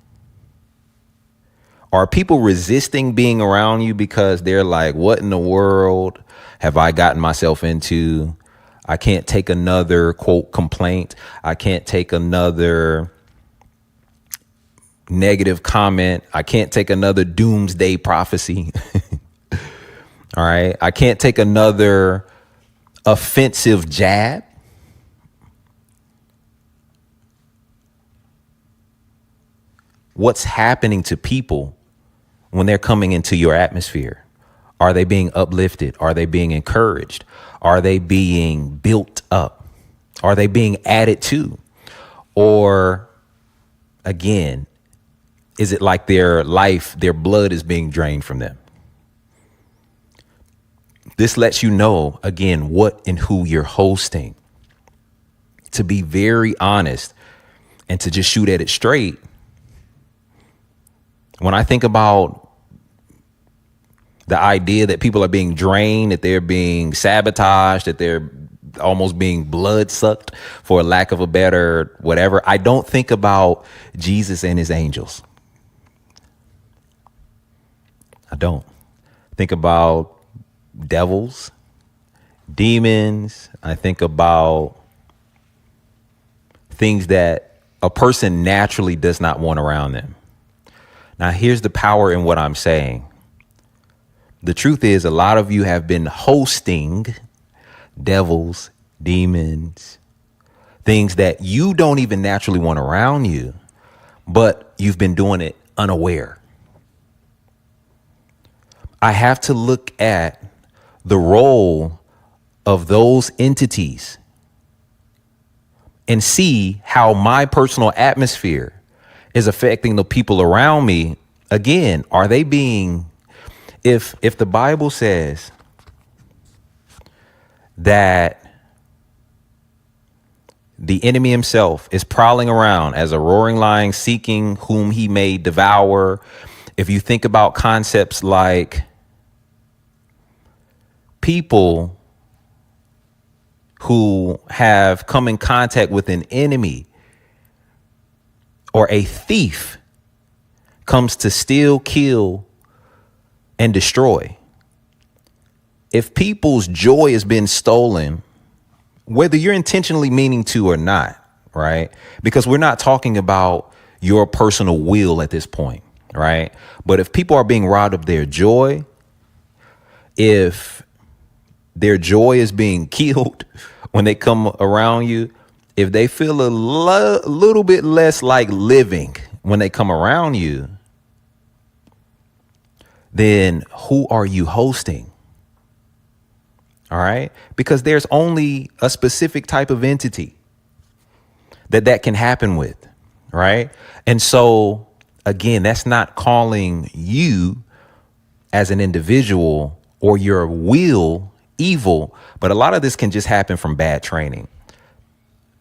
Are people resisting being around you because they're like, what in the world have I gotten myself into? I can't take another, quote, complaint. I can't take another negative comment. I can't take another doomsday prophecy. All right. I can't take another offensive jab. What's happening to people when they're coming into your atmosphere? Are they being uplifted? Are they being encouraged? Are they being built up? Are they being added to? Or again, is it like their life, their blood is being drained from them? This lets you know, again, what and who you're hosting. To be very honest and to just shoot at it straight. When I think about the idea that people are being drained, that they're being sabotaged, that they're almost being blood sucked, for lack of a better whatever, I don't think about Jesus and his angels. I don't think about devils, demons. I think about things that a person naturally does not want around them. Now, here's the power in what I'm saying. The truth is, a lot of you have been hosting devils, demons, things that you don't even naturally want around you, but you've been doing it unaware. I have to look at the role of those entities and see how my personal atmosphere is affecting the people around me. Again, are they being, if the Bible says that the enemy himself is prowling around as a roaring lion, seeking whom he may devour, if you think about concepts like people who have come in contact with an enemy, or a thief comes to steal, kill, and destroy. if people's joy has been stolen, whether you're intentionally meaning to or not, right? Because we're not talking about your personal will at this point, right? But if people are being robbed of their joy, if their joy is being killed when they come around you, if they feel a little bit less like living when they come around you, then who are you hosting? All right. Because there's only a specific type of entity that can happen with. Right. And so, again, that's not calling you as an individual or your will evil. But a lot of this can just happen from bad training.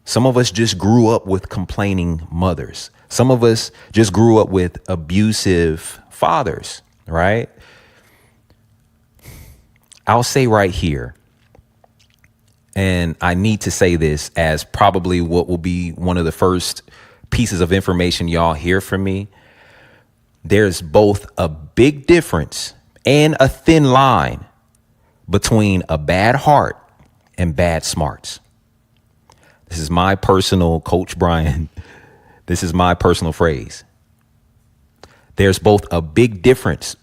Some of us just grew up with complaining mothers. Some of us just grew up with abusive fathers. Right. I'll say right here, and I need to say this as probably what will be one of the first pieces of information y'all hear from me. There's both a big difference and a thin line between a bad heart and bad smarts. This is my personal Coach Bryan. This is my personal phrase. There's both a big difference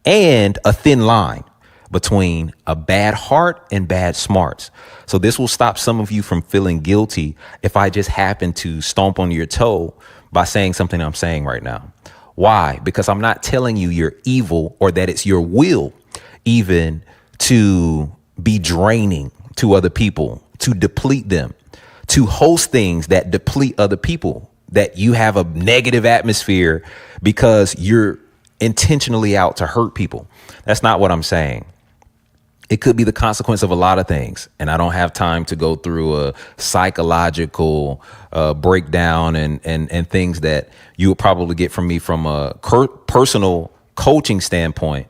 and a thin line between a bad heart and bad smarts. So this will stop some of you from feeling guilty if I just happen to stomp on your toe by saying something I'm saying right now. Why? Because I'm not telling you you're evil or that it's your will even to be draining to other people, to deplete them, to host things that deplete other people, that you have a negative atmosphere because you're intentionally out to hurt people. That's not what I'm saying. It could be the consequence of a lot of things. And I don't have time to go through a psychological breakdown and things that you will probably get from me from a personal coaching standpoint.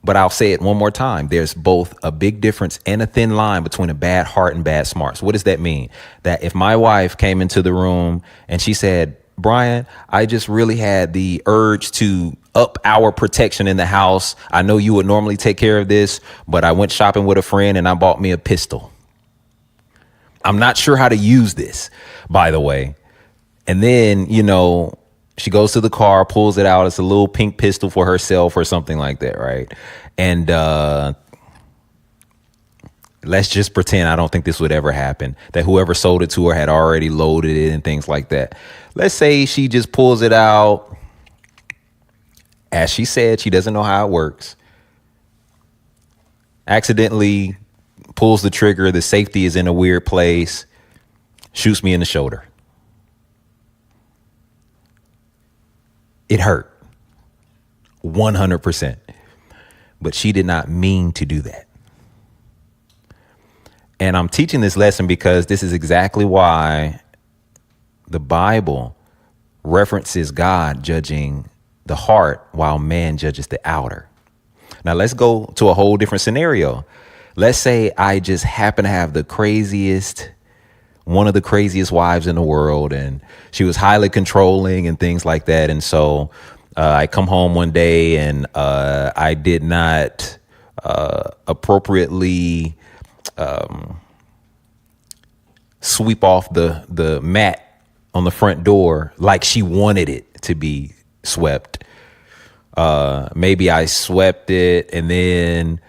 But I'll say it one more time. There's both a big difference and a thin line between a bad heart and bad smarts. What does that mean? That if my wife came into the room and she said, Bryan, I just really had the urge to up our protection in the house. I know you would normally take care of this, but I went shopping with a friend and I bought me a pistol. I'm not sure how to use this, by the way. And then, she goes to the car, pulls it out. It's a little pink pistol for herself or something like that, right? And let's just pretend I don't think this would ever happen, that whoever sold it to her had already loaded it and things like that. Let's say she just pulls it out. As she said, she doesn't know how it works. Accidentally pulls the trigger. The safety is in a weird place. Shoots me in the shoulder. It hurt 100%. But she did not mean to do that. And I'm teaching this lesson because this is exactly why the Bible references God judging the heart while man judges the outer. Now let's go to a whole different scenario. Let's say I just happen to have one of the craziest wives in the world, and she was highly controlling and things like that. And so I come home one day and I did not appropriately sweep off the mat on the front door like she wanted it to be swept. Maybe I swept it and then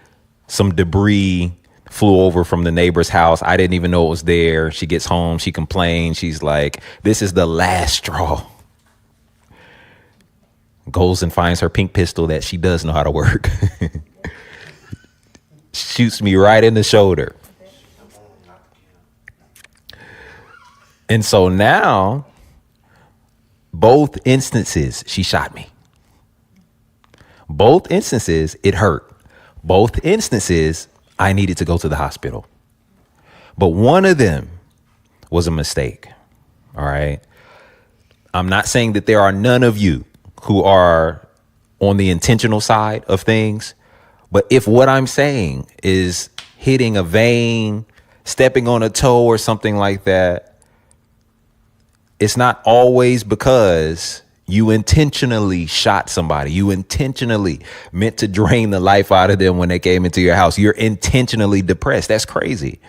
some debris flew over from the neighbor's house. I didn't even know it was there. She gets home. She complains. She's like, this is the last straw. Goes and finds her pink pistol that she does know how to work. Shoots me right in the shoulder. And so now, both instances, she shot me. Both instances, it hurt. Both instances, I needed to go to the hospital. But one of them was a mistake. All right. I'm not saying that there are none of you who are on the intentional side of things. But if what I'm saying is hitting a vein, stepping on a toe or something like that, it's not always because You intentionally shot somebody. You intentionally meant to drain the life out of them when they came into your house. You're intentionally depressed. That's crazy,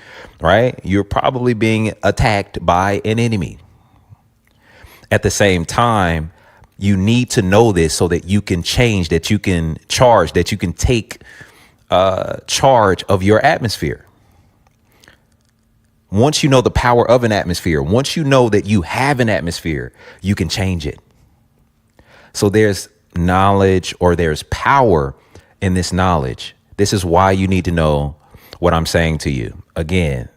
right? You're probably being attacked by an enemy. At the same time, you need to know this so that you can change, that you can charge, that you can take charge of your atmosphere. Once you know the power of an atmosphere, once you know that you have an atmosphere, you can change it. So there's knowledge, or there's power in this knowledge. This is why you need to know what I'm saying to you. Again,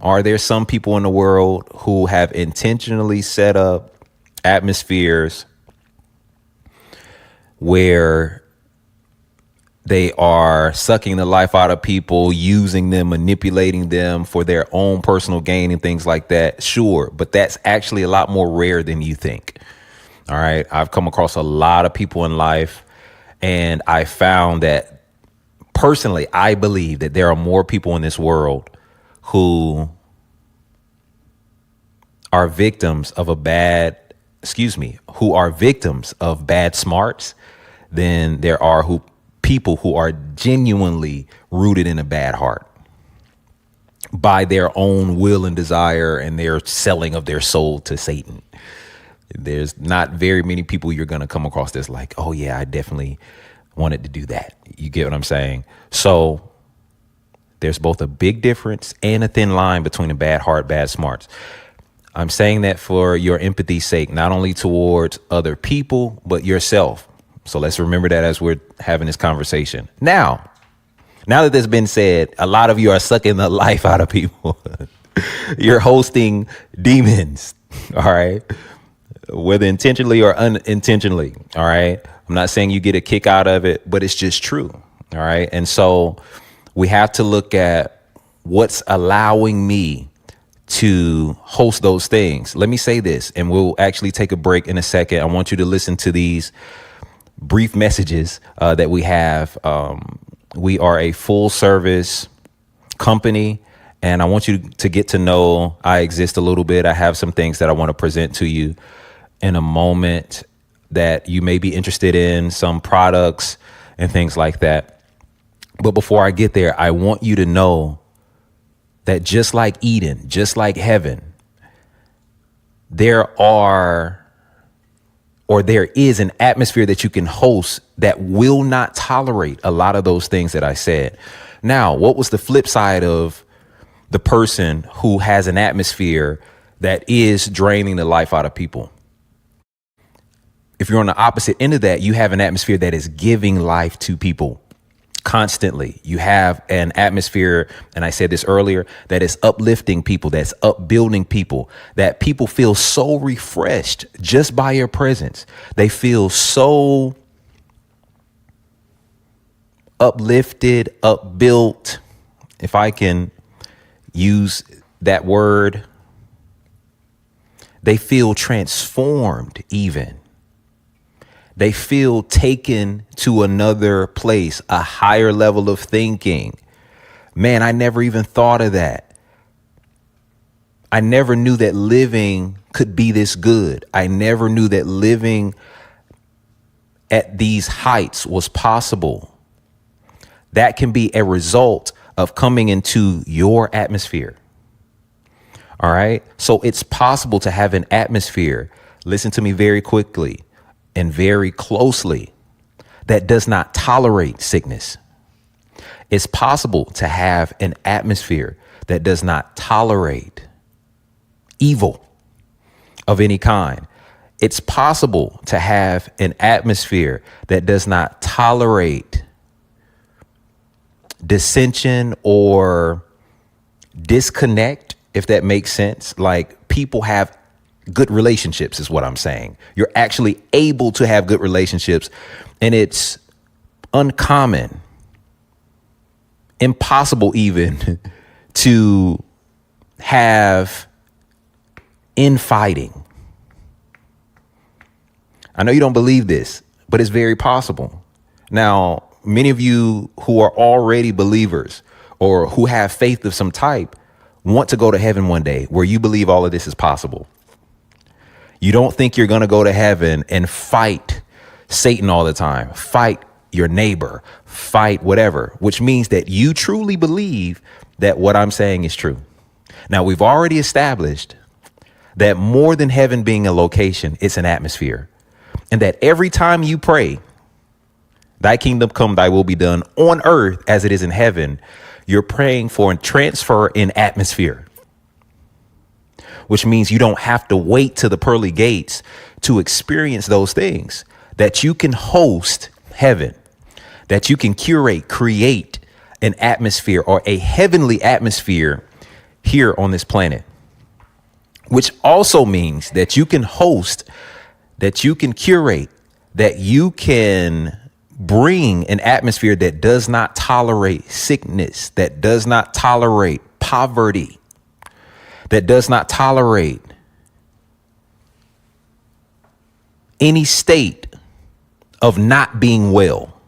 are there some people in the world who have intentionally set up atmospheres where they are sucking the life out of people, using them, manipulating them for their own personal gain and things like that? Sure, but that's actually a lot more rare than you think. All right. I've come across a lot of people in life, and I found that personally, I believe that there are more people in this world who are victims of who are victims of bad smarts than there are people who are genuinely rooted in a bad heart by their own will and desire and their selling of their soul to Satan. There's not very many people you're going to come across that's like, oh, yeah, I definitely wanted to do that. You get what I'm saying? So there's both a big difference and a thin line between a bad heart, bad smarts. I'm saying that for your empathy's sake, not only towards other people, but yourself. So let's remember that as we're having this conversation. Now that that's been said, a lot of you are sucking the life out of people. You're hosting demons. All right. Whether intentionally or unintentionally. All right. I'm not saying you get a kick out of it, but it's just true. All right. And so we have to look at what's allowing me to host those things. Let me say this, and we'll actually take a break in a second. I want you to listen to these brief messages that we have. We are a full service company, and I want you to get to know Iexist a little bit. I have some things that I want to present to you in a moment that you may be interested in, some products and things like that. But before I get there, I want you to know that just like Eden, just like heaven, there is an atmosphere that you can host that will not tolerate a lot of those things that I said. Now, what was the flip side of the person who has an atmosphere that is draining the life out of people? If you're on the opposite end of that, you have an atmosphere that is giving life to people constantly. You have an atmosphere, and I said this earlier, that is uplifting people, that's upbuilding people, that people feel so refreshed just by your presence. They feel so uplifted, upbuilt, if I can use that word. They feel transformed even. They feel taken to another place, a higher level of thinking. Man, I never even thought of that. I never knew that living could be this good. I never knew that living at these heights was possible. That can be a result of coming into your atmosphere. All right. So it's possible to have an atmosphere. Listen to me very quickly and very closely, that does not tolerate sickness. It's possible to have an atmosphere that does not tolerate evil of any kind. It's possible to have an atmosphere that does not tolerate dissension or disconnect, if that makes sense. Like, people have good relationships is what I'm saying. You're actually able to have good relationships, and it's uncommon, impossible even, to have infighting. I know you don't believe this, but it's very possible. Now, many of you who are already believers or who have faith of some type want to go to heaven one day, where you believe all of this is possible. You don't think you're going to go to heaven and fight Satan all the time, fight your neighbor, fight whatever, which means that you truly believe that what I'm saying is true. Now, we've already established that more than heaven being a location, it's an atmosphere. And that every time you pray, thy kingdom come, thy will be done on earth as it is in heaven, you're praying for a transfer in atmosphere, which means you don't have to wait to the pearly gates to experience those things, that you can host heaven, that you can curate, create an atmosphere or a heavenly atmosphere here on this planet, which also means that you can host, that you can curate, that you can bring an atmosphere that does not tolerate sickness, that does not tolerate poverty, that does not tolerate any state of not being well,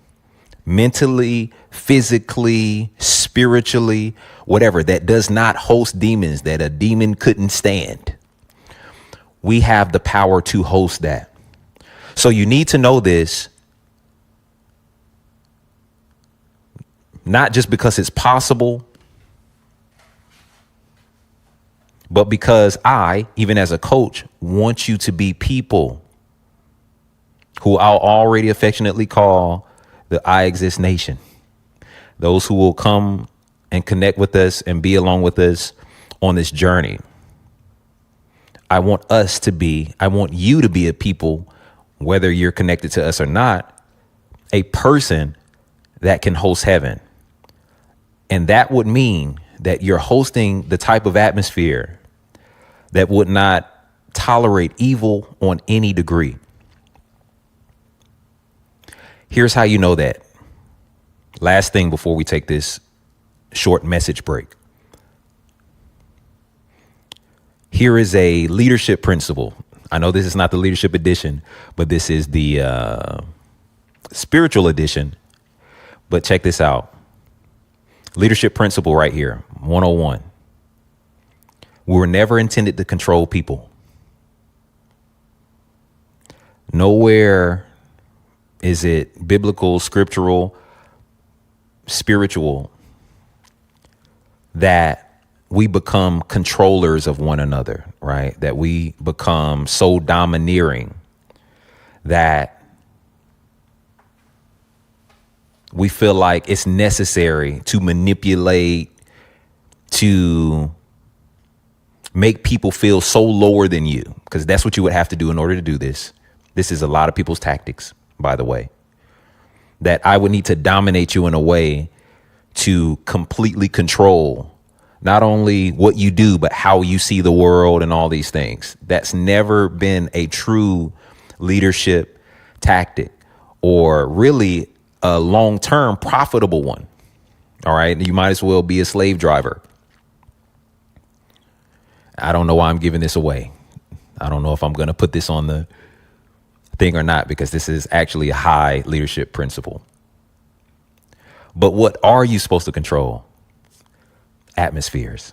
mentally, physically, spiritually, whatever, that does not host demons that a demon couldn't stand. We have the power to host that. So you need to know this, not just because it's possible, but because I, even as a coach, want you to be people who I'll already affectionately call the Iexist Nation. Those who will come and connect with us and be along with us on this journey. I want you to be a people, whether you're connected to us or not, a person that can host heaven. And that would mean that you're hosting the type of atmosphere that would not tolerate evil on any degree. Here's how you know that. Last thing before we take this short message break. Here is a leadership principle. I know this is not the leadership edition, but this is the spiritual edition. But check this out. Leadership principle right here, 101. We were never intended to control people. Nowhere is it biblical, scriptural, spiritual that we become controllers of one another, right? That we become so domineering that we feel like it's necessary to manipulate, to make people feel so lower than you, because that's what you would have to do in order to do this. This is a lot of people's tactics, by the way, that I would need to dominate you in a way to completely control not only what you do, but how you see the world and all these things. That's never been a true leadership tactic, or really a long-term profitable one. All right. You might as well be a slave driver. I don't know why I'm giving this away. I don't know if I'm going to put this on the thing or not, because this is actually a high leadership principle. But what are you supposed to control? Atmospheres.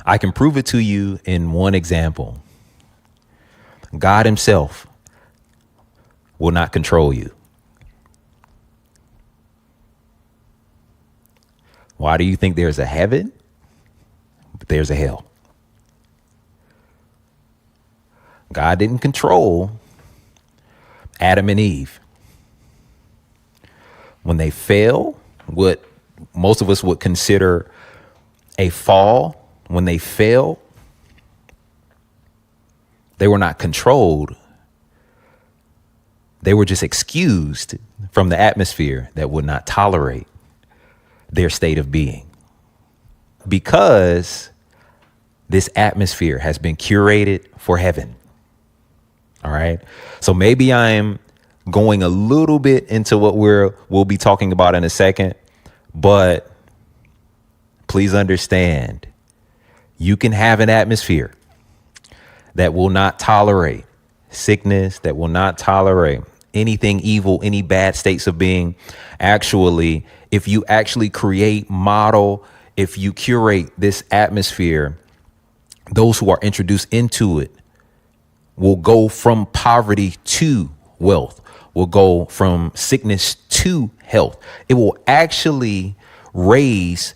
I can prove it to you in one example. God himself will not control you. Why do you think there's a heaven? But there's a hell. God didn't control Adam and Eve. When they fell, what most of us would consider a fall, when they fell, they were not controlled. They were just excused from the atmosphere that would not tolerate their state of being, because this atmosphere has been curated for heaven. All right. So maybe I'm going a little bit into what we'll be talking about in a second, but please understand, you can have an atmosphere that will not tolerate sickness, that will not tolerate anything evil, any bad states of being. Actually, if you actually create, model, if you curate this atmosphere those who are introduced into it will go from poverty to wealth, will go from sickness to health. It will actually raise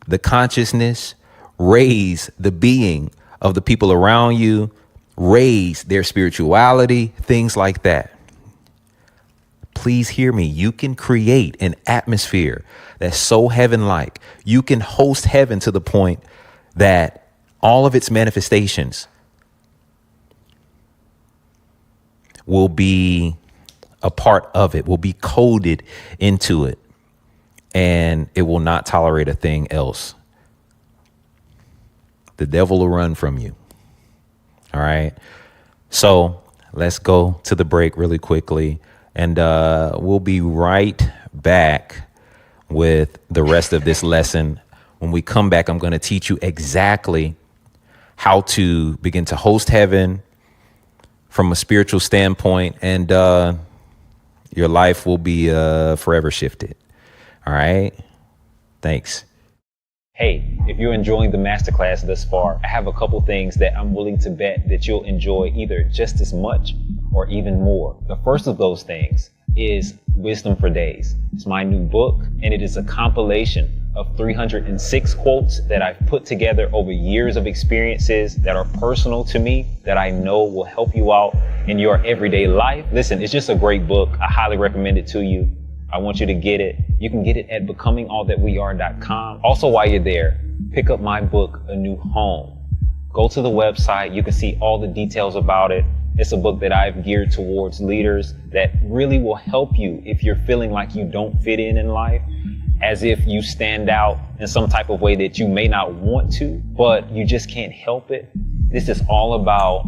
the consciousness, raise the being of the people around you, raise their spirituality, things like that. Please hear me. You can create an atmosphere that's so heaven-like. You can host heaven to the point that all of its manifestations will be a part of it, will be coded into it, and it will not tolerate a thing else. The devil will run from you. All right. So let's go to the break really quickly, and we'll be right back with the rest of this lesson. When we come back, I'm going to teach you exactly how to begin to host heaven from a spiritual standpoint, and your life will be forever shifted. All right. Thanks. Hey, if you're enjoying the masterclass thus far, I have a couple things that I'm willing to bet that you'll enjoy either just as much or even more. The first of those things is Wisdom for Days. It's my new book, and it is a compilation of 306 quotes that I've put together over years of experiences that are personal to me, that I know will help you out in your everyday life. Listen, it's just a great book. I highly recommend it to you. I want you to get it. You can get it at becomingallthatweare.com. Also, while you're there, pick up my book, A New Home. Go to the website. You can see all the details about it. It's a book that I've geared towards leaders that really will help you if you're feeling like you don't fit in life, as if you stand out in some type of way that you may not want to, but you just can't help it. This is all about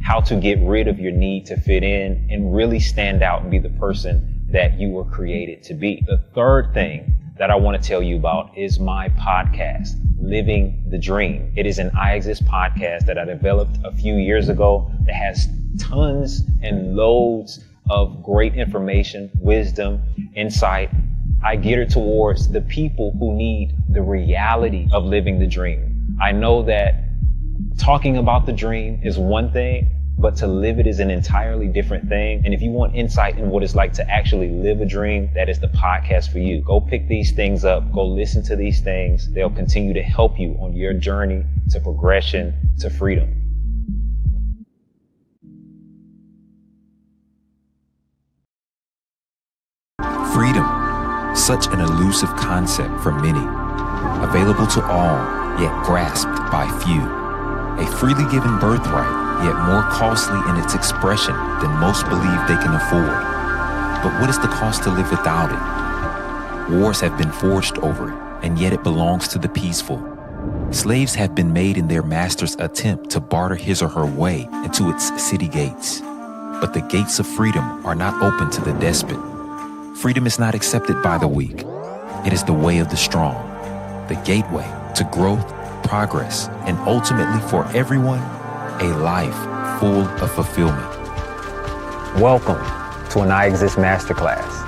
how to get rid of your need to fit in and really stand out and be the person that you were created to be. The third thing that I want to tell you about is my podcast, Living the Dream. It is an Iexist podcast that I developed a few years ago that has tons and loads of great information, wisdom, insight. I gear it towards the people who need the reality of living the dream. I know that talking about the dream is one thing, but to live it is an entirely different thing. And if you want insight in what it's like to actually live a dream, that is the podcast for you. Go pick these things up. Go listen to these things. They'll continue to help you on your journey to progression, to freedom. Freedom, such an elusive concept for many, available to all, yet grasped by few. A freely given birthright, yet more costly in its expression than most believe they can afford. But what is the cost to live without it? Wars have been forged over it, and yet it belongs to the peaceful. Slaves have been made in their master's attempt to barter his or her way into its city gates. But the gates of freedom are not open to the despot. Freedom is not accepted by the weak. It is the way of the strong, the gateway to growth, progress, and ultimately for everyone, a life full of fulfillment. Welcome to an Iexist Masterclass.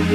Hey,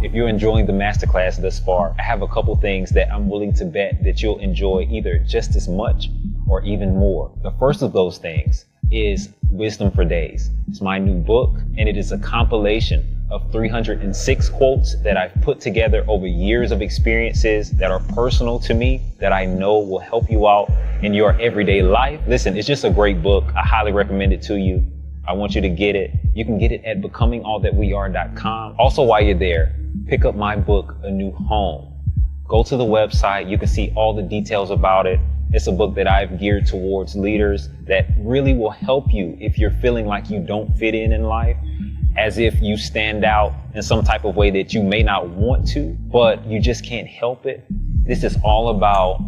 if you're enjoying the masterclass thus far, I have a couple things that I'm willing to bet that you'll enjoy either just as much or even more. The first of those things is Wisdom for Days. It's my new book, and it is a compilation of 306 quotes that I've put together over years of experiences that are personal to me, that I know will help you out in your everyday life. Listen, it's just a great book. I highly recommend it to you. I want you to get it. You can get it at becomingallthatweare.com. Also, while you're there, pick up my book, A New Home. Go to the website. You can see all the details about it. It's a book that I've geared towards leaders that really will help you if you're feeling like you don't fit in life, as if you stand out in some type of way that you may not want to, but you just can't help it. This is all about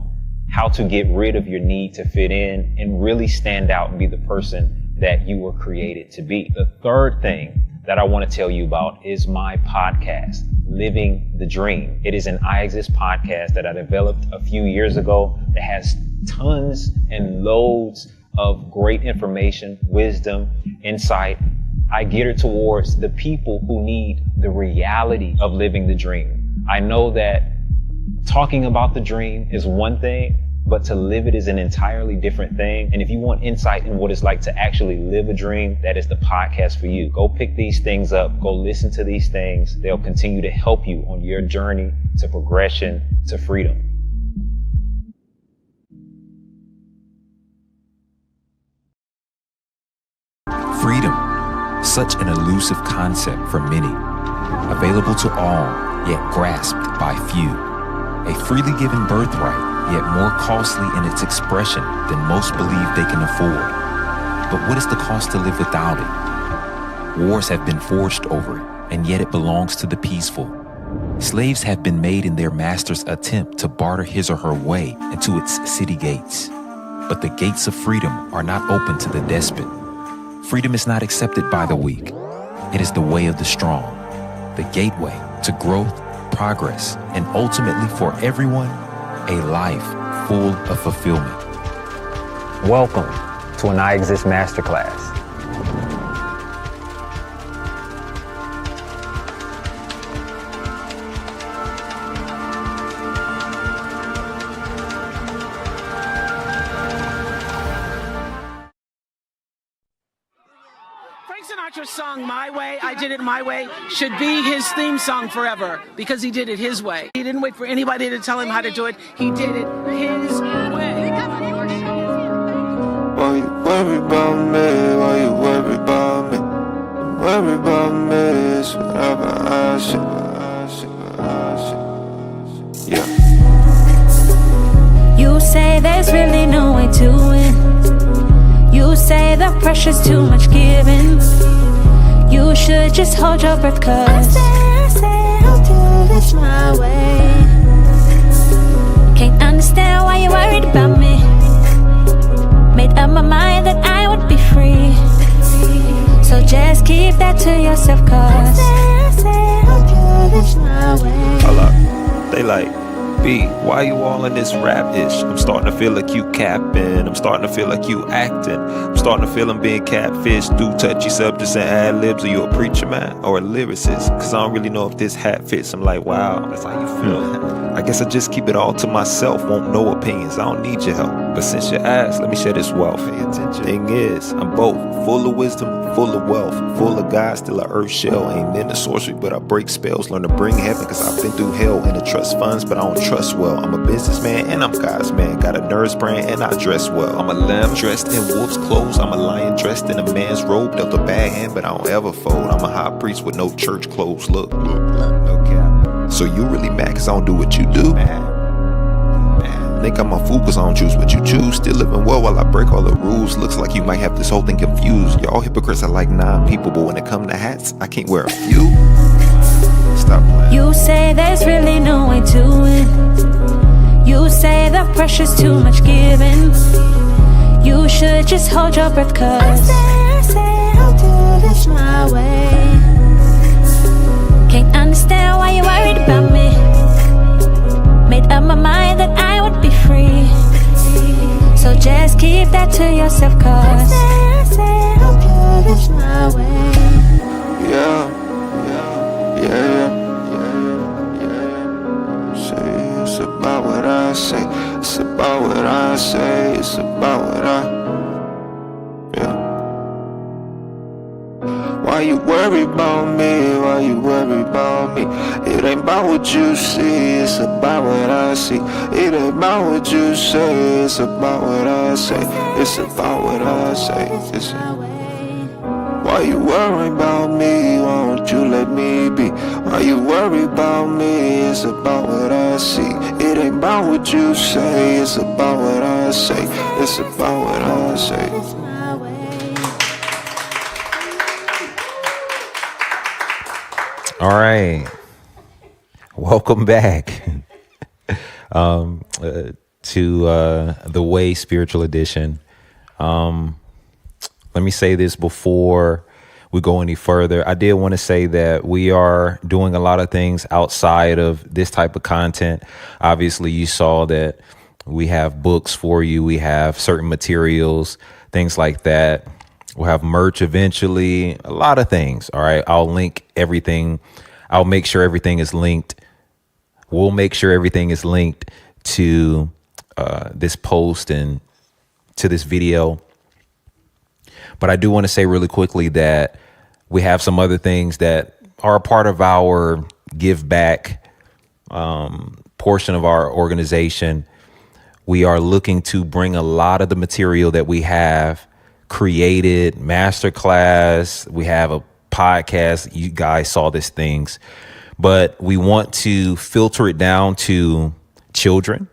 how to get rid of your need to fit in and really stand out and be the person that you were created to be. The third thing that I want to tell you about is my podcast, Living the Dream. It is an Iexist podcast that I developed a few years ago that has tons and loads of great information, wisdom, insight. I gear it towards the people who need the reality of living the dream. I know that talking about the dream is one thing, but to live it is an entirely different thing. And if you want insight in what it's like to actually live a dream, that is the podcast for you. Go pick these things up. Go listen to these things. They'll continue to help you on your journey to progression, to freedom. Freedom, such an elusive concept for many, available to all, yet grasped by few. A freely given birthright, yet more costly in its expression than most believe they can afford. But what is the cost to live without it? Wars have been forged over it, and yet it belongs to the peaceful. Slaves have been made in their master's attempt to barter his or her way into its city gates. But the gates of freedom are not open to the despot. Freedom is not accepted by the weak. It is the way of the strong, the gateway to growth, progress, and ultimately for everyone, a life full of fulfillment. Welcome to an Iexist Masterclass. Frank Sinatra's song My Way, I Did It My Way, should be his theme song forever because he did it his way. He didn't wait for anybody to tell him how to do it. He did it his way. Why you worry about me? Why you worry about me? Worry about me is whatever I should. Yeah. You say there's really no way to win. You say the pressure's too much giving. You should just hold your breath, cause I say I'll do this my way. Can't understand why you're worried about me. Made up my mind that I would be free. So just keep that to yourself, cause I say I'll do this my way. Hold up, they like, B, why you all in this rap-ish? I'm starting to feel like you capping. I'm starting to feel like you acting. I'm starting to feel I'm being catfished through touchy subjects and ad-libs. Are you a preacher, man, or a lyricist? Cause I don't really know if this hat fits. I'm like, wow, that's how you feel. I guess I just keep it all to myself. Won't no opinions, I don't need your help. But since you asked, let me share this wealth. Pay attention. Thing is, I'm both full of wisdom, full of wealth, full of God, still a earth shell. Ain't into sorcery, but I break spells. Learn to bring heaven, cause I've been through hell. And to trust funds, but I don't trust well. I'm a businessman and I'm God's man. Got a nurse brand and I dress well. I'm a lamb dressed in wolf's clothes. I'm a lion dressed in a man's robe. Dealt a bad hand, but I don't ever fold. I'm a high priest with no church clothes. Look, no cap. So you really mad cause I don't do what you do? Man. Think I'm a fool cause I don't choose what you choose. Still living well while I break all the rules. Looks like you might have this whole thing confused. Y'all hypocrites are like 9 people, but when it come to hats, I can't wear a few. Stop playing. You say there's really no way to win. You say the pressure's too much giving. You said just hold your breath, cause I say I'll do this my way. Can't understand why you worried about me. Made up my mind that I would be free. So just keep that to yourself, cause I say I'll do this my way. Yeah, yeah. Say it's about what I say. It's about what I say. It's about what I. Yeah. Why you worry about me? Why you worry about me? It ain't about what you see. It's about what I see. It ain't about what you say. It's about what I say. It's about what I say. Why you worry about me? Why won't you let me be? Why you worry about me? It's about what I see. It ain't about what you say. It's about what I say. It's about what I say. All right. Welcome back to The Way Spiritual Edition. Let me say this before we go any further. I did want to say that we are doing a lot of things outside of this type of content. Obviously, you saw that we have books for you. We have certain materials, things like that. We'll have merch eventually, a lot of things. All right. I'll link everything. I'll make sure everything is linked. We'll make sure everything is linked to this post and to this video. But I do want to say really quickly that we have some other things that are a part of our give back portion of our organization. We are looking to bring a lot of the material that we have created, masterclass. We have a podcast. You guys saw these things, but we want to filter it down to children.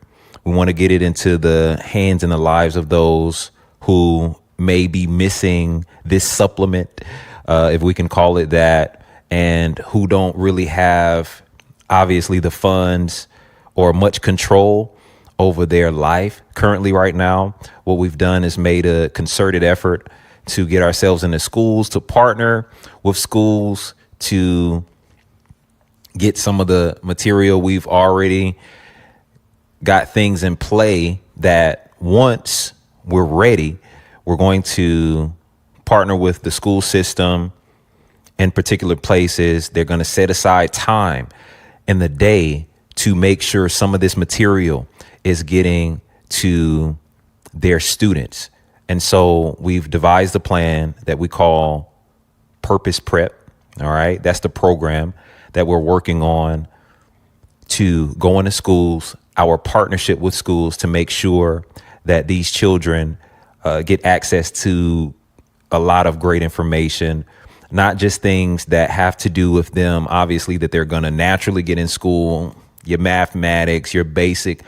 We want to get it into the hands and the lives of those who may be missing this supplement, if we can call it that, and who don't really have, obviously, the funds or much control over their life currently right now. What we've done is made a concerted effort to get ourselves into schools, to partner with schools, to get some of the material. We've already got things in play that once we're ready, we're going to partner with the school system in particular places. They're going to set aside time in the day to make sure some of this material is getting to their students. And so we've devised a plan that we call Purpose Prep. All right. That's the program that we're working on to go into schools, our partnership with schools, to make sure that these children get access to a lot of great information, not just things that have to do with them, obviously, that they're going to naturally get in school, your mathematics, your basic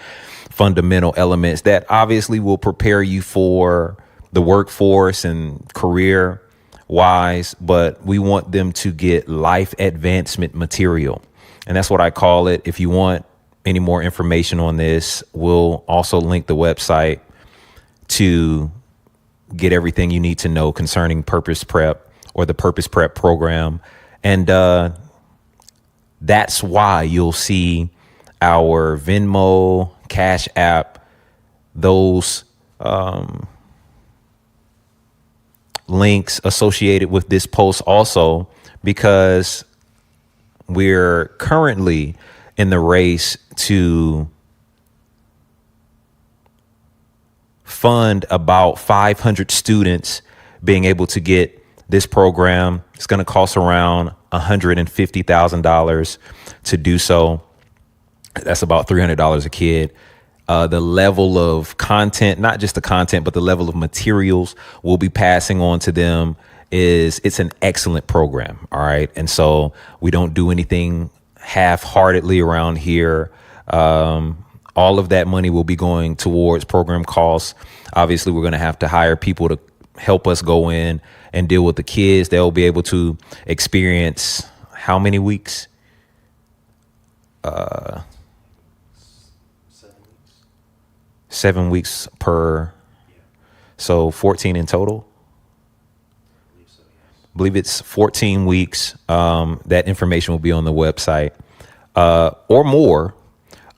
fundamental elements that obviously will prepare you for the workforce and career wise, but we want them to get life advancement material. And that's what I call it. If you want any more information on this, we'll also link the website to get everything you need to know concerning Purpose Prep or the Purpose Prep program. And that's why you'll see our Venmo, Cash App, those links associated with this post also, because we're currently in the race to fund about 500 students being able to get this program. It's going to cost around $150,000 to do so. That's about $300 a kid. The level of content, not just the content, but the level of materials we'll be passing on to them it's an excellent program. All right. And so we don't do anything half-heartedly around here. All of that money will be going towards program costs. Obviously, we're going to have to hire people to help us go in and deal with the kids. They'll be able to experience how many weeks? 7 weeks per So 14 in total. I believe it's 14 weeks. That information will be on the website, or more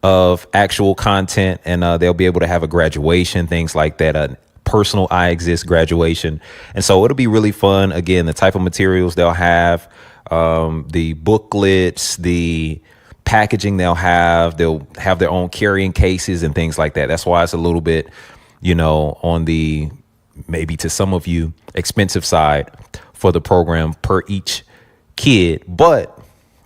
of actual content. And they'll be able to have a graduation, things like that, a personal Iexist graduation. And so it'll be really fun. Again, the type of materials they'll have, the booklets, the packaging they'll have their own carrying cases and things like that. That's why it's a little bit, on the, maybe to some of you, expensive side for the program per each kid, but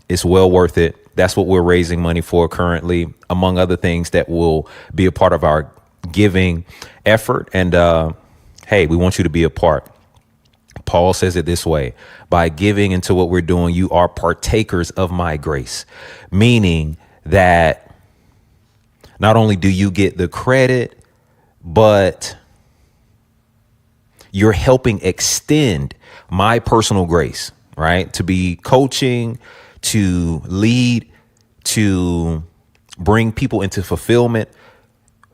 it's well worth it. That's what we're raising money for currently, among other things that will be a part of our giving effort. And hey, we want you to be a part. Paul says it this way: by giving into what we're doing, you are partakers of my grace, meaning that not only do you get the credit, but you're helping extend my personal grace, right? To be coaching, to lead, to bring people into fulfillment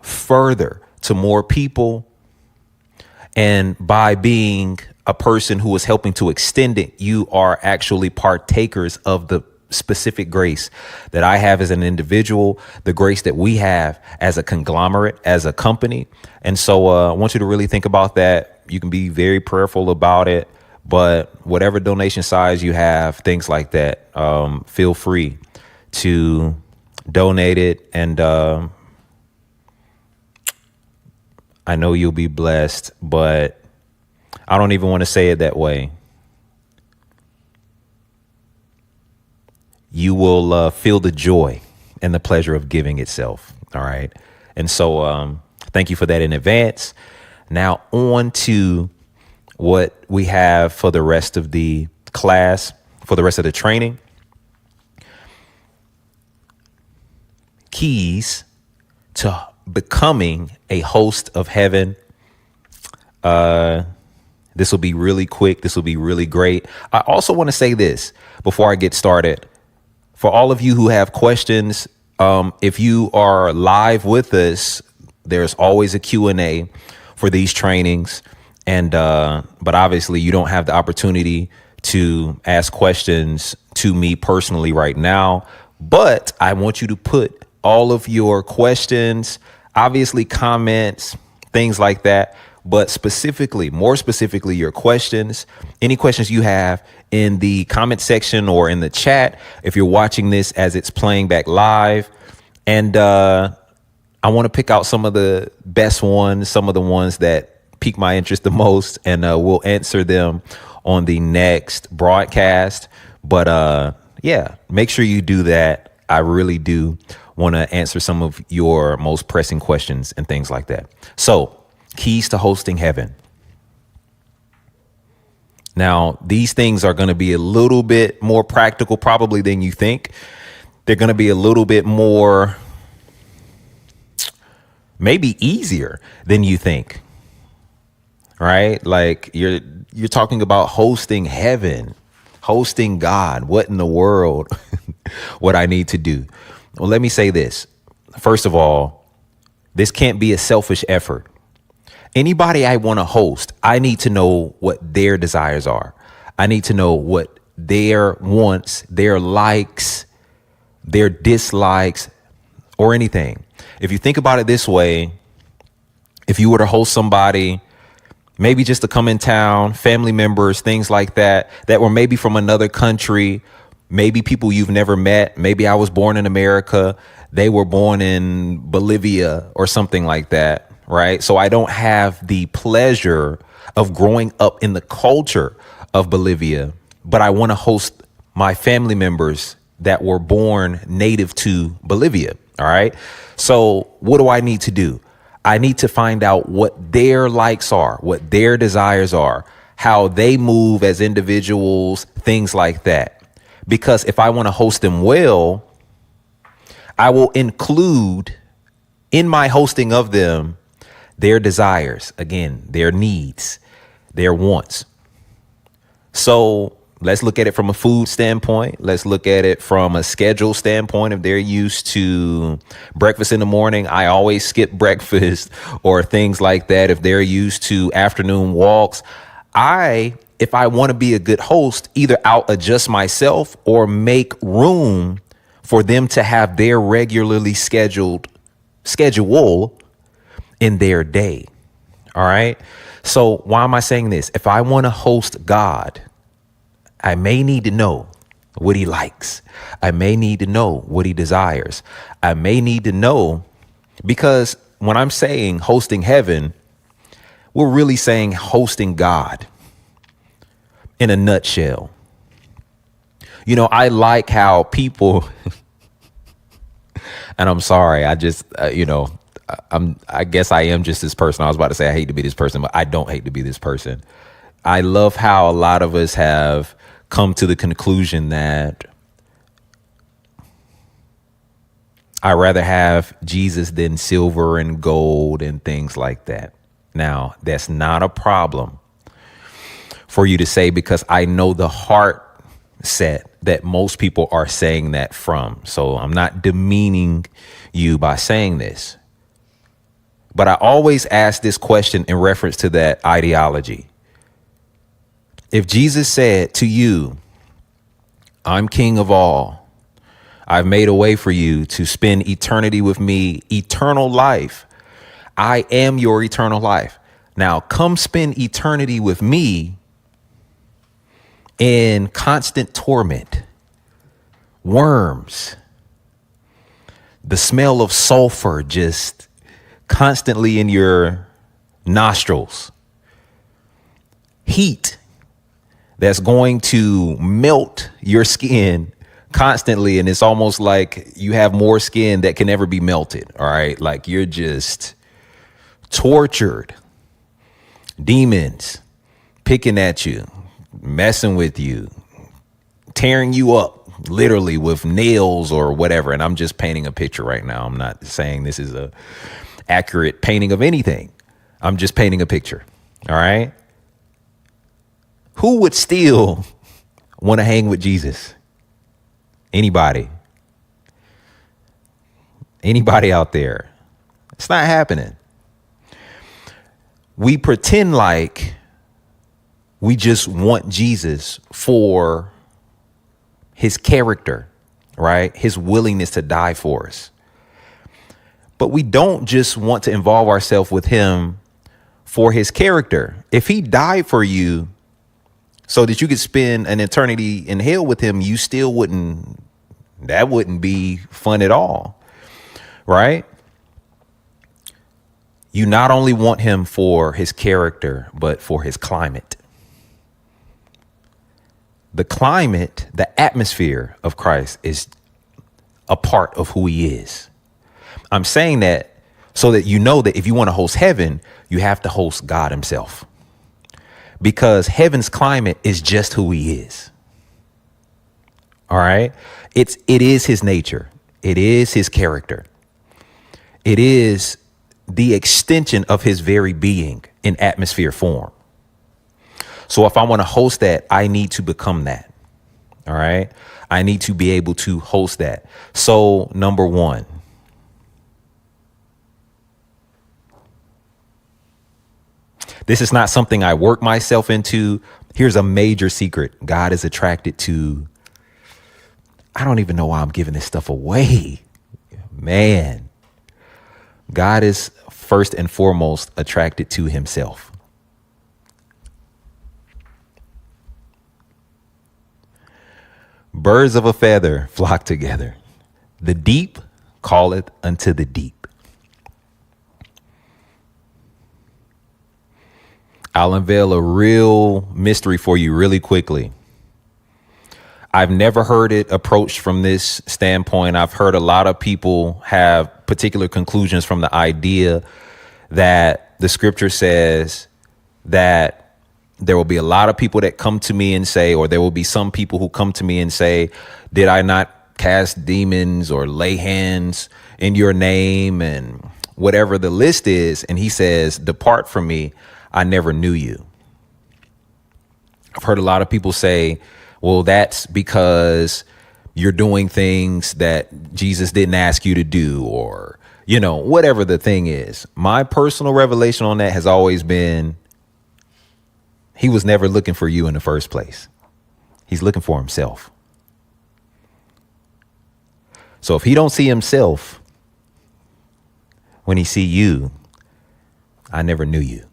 further to more people. And by being a person who is helping to extend it, you are actually partakers of the specific grace that I have as an individual, the grace that we have as a conglomerate, as a company. And so I want you to really think about that. You can be very prayerful about it, but whatever donation size you have, things like that, feel free to donate it. And I know you'll be blessed, but I don't even want to say it that way. You will feel the joy and the pleasure of giving itself. All right. And so thank you for that in advance. Now on to what we have for the rest of the class, for the rest of the training. Keys to becoming a host of heaven. This will be really quick. This will be really great. I also want to say this before I get started. For all of you who have questions, if you are live with us, there's always a Q&A for these trainings. And but obviously you don't have the opportunity to ask questions to me personally right now. But I want you to put all of your questions, obviously comments, things like that, but specifically, more specifically, your questions, any questions you have in the comment section or in the chat, if you're watching this as it's playing back live. And I want to pick out some of the best ones, some of the ones that pique my interest the most, and we'll answer them on the next broadcast. But yeah, make sure you do that. I really do want to answer some of your most pressing questions and things like that. So, keys to hosting heaven. Now, these things are going to be a little bit more practical probably than you think. They're going to be a little bit more, maybe easier than you think. Right? Like you're talking about hosting heaven, hosting God. What in the world would I need to do? Well, let me say this. First of all, this can't be a selfish effort. Anybody I want to host, I need to know what their desires are. I need to know what their wants, their likes, their dislikes, or anything. If you think about it this way, if you were to host somebody, maybe just to come in town, family members, things like that, that were maybe from another country, maybe people you've never met. Maybe I was born in America, they were born in Bolivia or something like that. Right. So I don't have the pleasure of growing up in the culture of Bolivia, but I want to host my family members that were born native to Bolivia. All right. So what do I need to do? I need to find out what their likes are, what their desires are, how they move as individuals, things like that. Because if I want to host them well, I will include in my hosting of them their desires, again, their needs, their wants. So Let's look at it from a food standpoint. Let's look at it from a schedule standpoint. If they're used to breakfast in the morning, I always skip breakfast or things like that. If they're used to afternoon walks, if I want to be a good host, either I'll adjust myself or make room for them to have their regularly schedule in their day. All right. So why am I saying this? If I want to host God, I may need to know what he likes. I may need to know what he desires. I may need to know, because when I'm saying hosting heaven, we're really saying hosting God in a nutshell. You know, I like how people, and I'm sorry, I just, I guess I am just this person. I was about to say I hate to be this person, but I don't hate to be this person. I love how a lot of us have come to the conclusion that I'd rather have Jesus than silver and gold and things like that. Now, that's not a problem for you to say, because I know the heart set that most people are saying that from. So I'm not demeaning you by saying this. But I always ask this question in reference to that ideology. If Jesus said to you, I'm king of all, I've made a way for you to spend eternity with me, eternal life. I am your eternal life. Now come spend eternity with me in constant torment, worms, the smell of sulfur just constantly in your nostrils, heat that's going to melt your skin constantly. And it's almost like you have more skin that can never be melted. All right. Like you're just tortured. Demons picking at you, messing with you, tearing you up literally with nails or whatever. And I'm just painting a picture right now. I'm not saying this is a accurate painting of anything. I'm just painting a picture. All right. Who would still want to hang with Jesus? Anybody? Anybody out there? It's not happening. We pretend like we just want Jesus for his character, right? His willingness to die for us. But we don't just want to involve ourselves with him for his character. If he died for you so that you could spend an eternity in hell with him, you still that wouldn't be fun at all, right? You not only want him for his character, but for his climate. The climate, the atmosphere of Christ is a part of who he is. I'm saying that so that you know that if you want to host heaven, you have to host God himself. Because heaven's climate is just who he is. All right. It is his nature. It is his character. It is the extension of his very being in atmosphere form. So if I want to host that, I need to become that. All right. I need to be able to host that. So number one, this is not something I work myself into. Here's a major secret. God is attracted to, I don't even know why I'm giving this stuff away. Man, God is first and foremost attracted to himself. Birds of a feather flock together. The deep calleth unto the deep. I'll unveil a real mystery for you really quickly. I've never heard it approached from this standpoint. I've heard a lot of people have particular conclusions from the idea that the scripture says that there will be a lot of people that come to me and say, or there will be some people who come to me and say, did I not cast demons or lay hands in your name and whatever the list is? And he says, depart from me. I never knew you. I've heard a lot of people say, Well, that's because you're doing things that Jesus didn't ask you to do, or, you know, whatever the thing is. My personal revelation on that has always been, he was never looking for you in the first place. He's looking for himself. So if he don't see himself when he see you, I never knew you.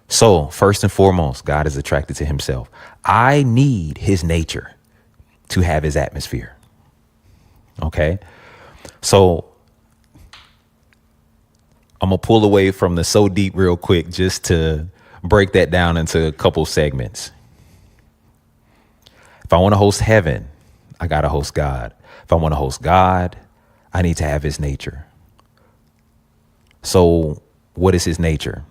So first and foremost, God is attracted to himself. I need his nature to have his atmosphere. Okay. So I'm going to pull away from the so deep real quick just to break that down into a couple segments. If I want to host heaven, I got to host God. If I want to host God, I need to have his nature. So what is his nature?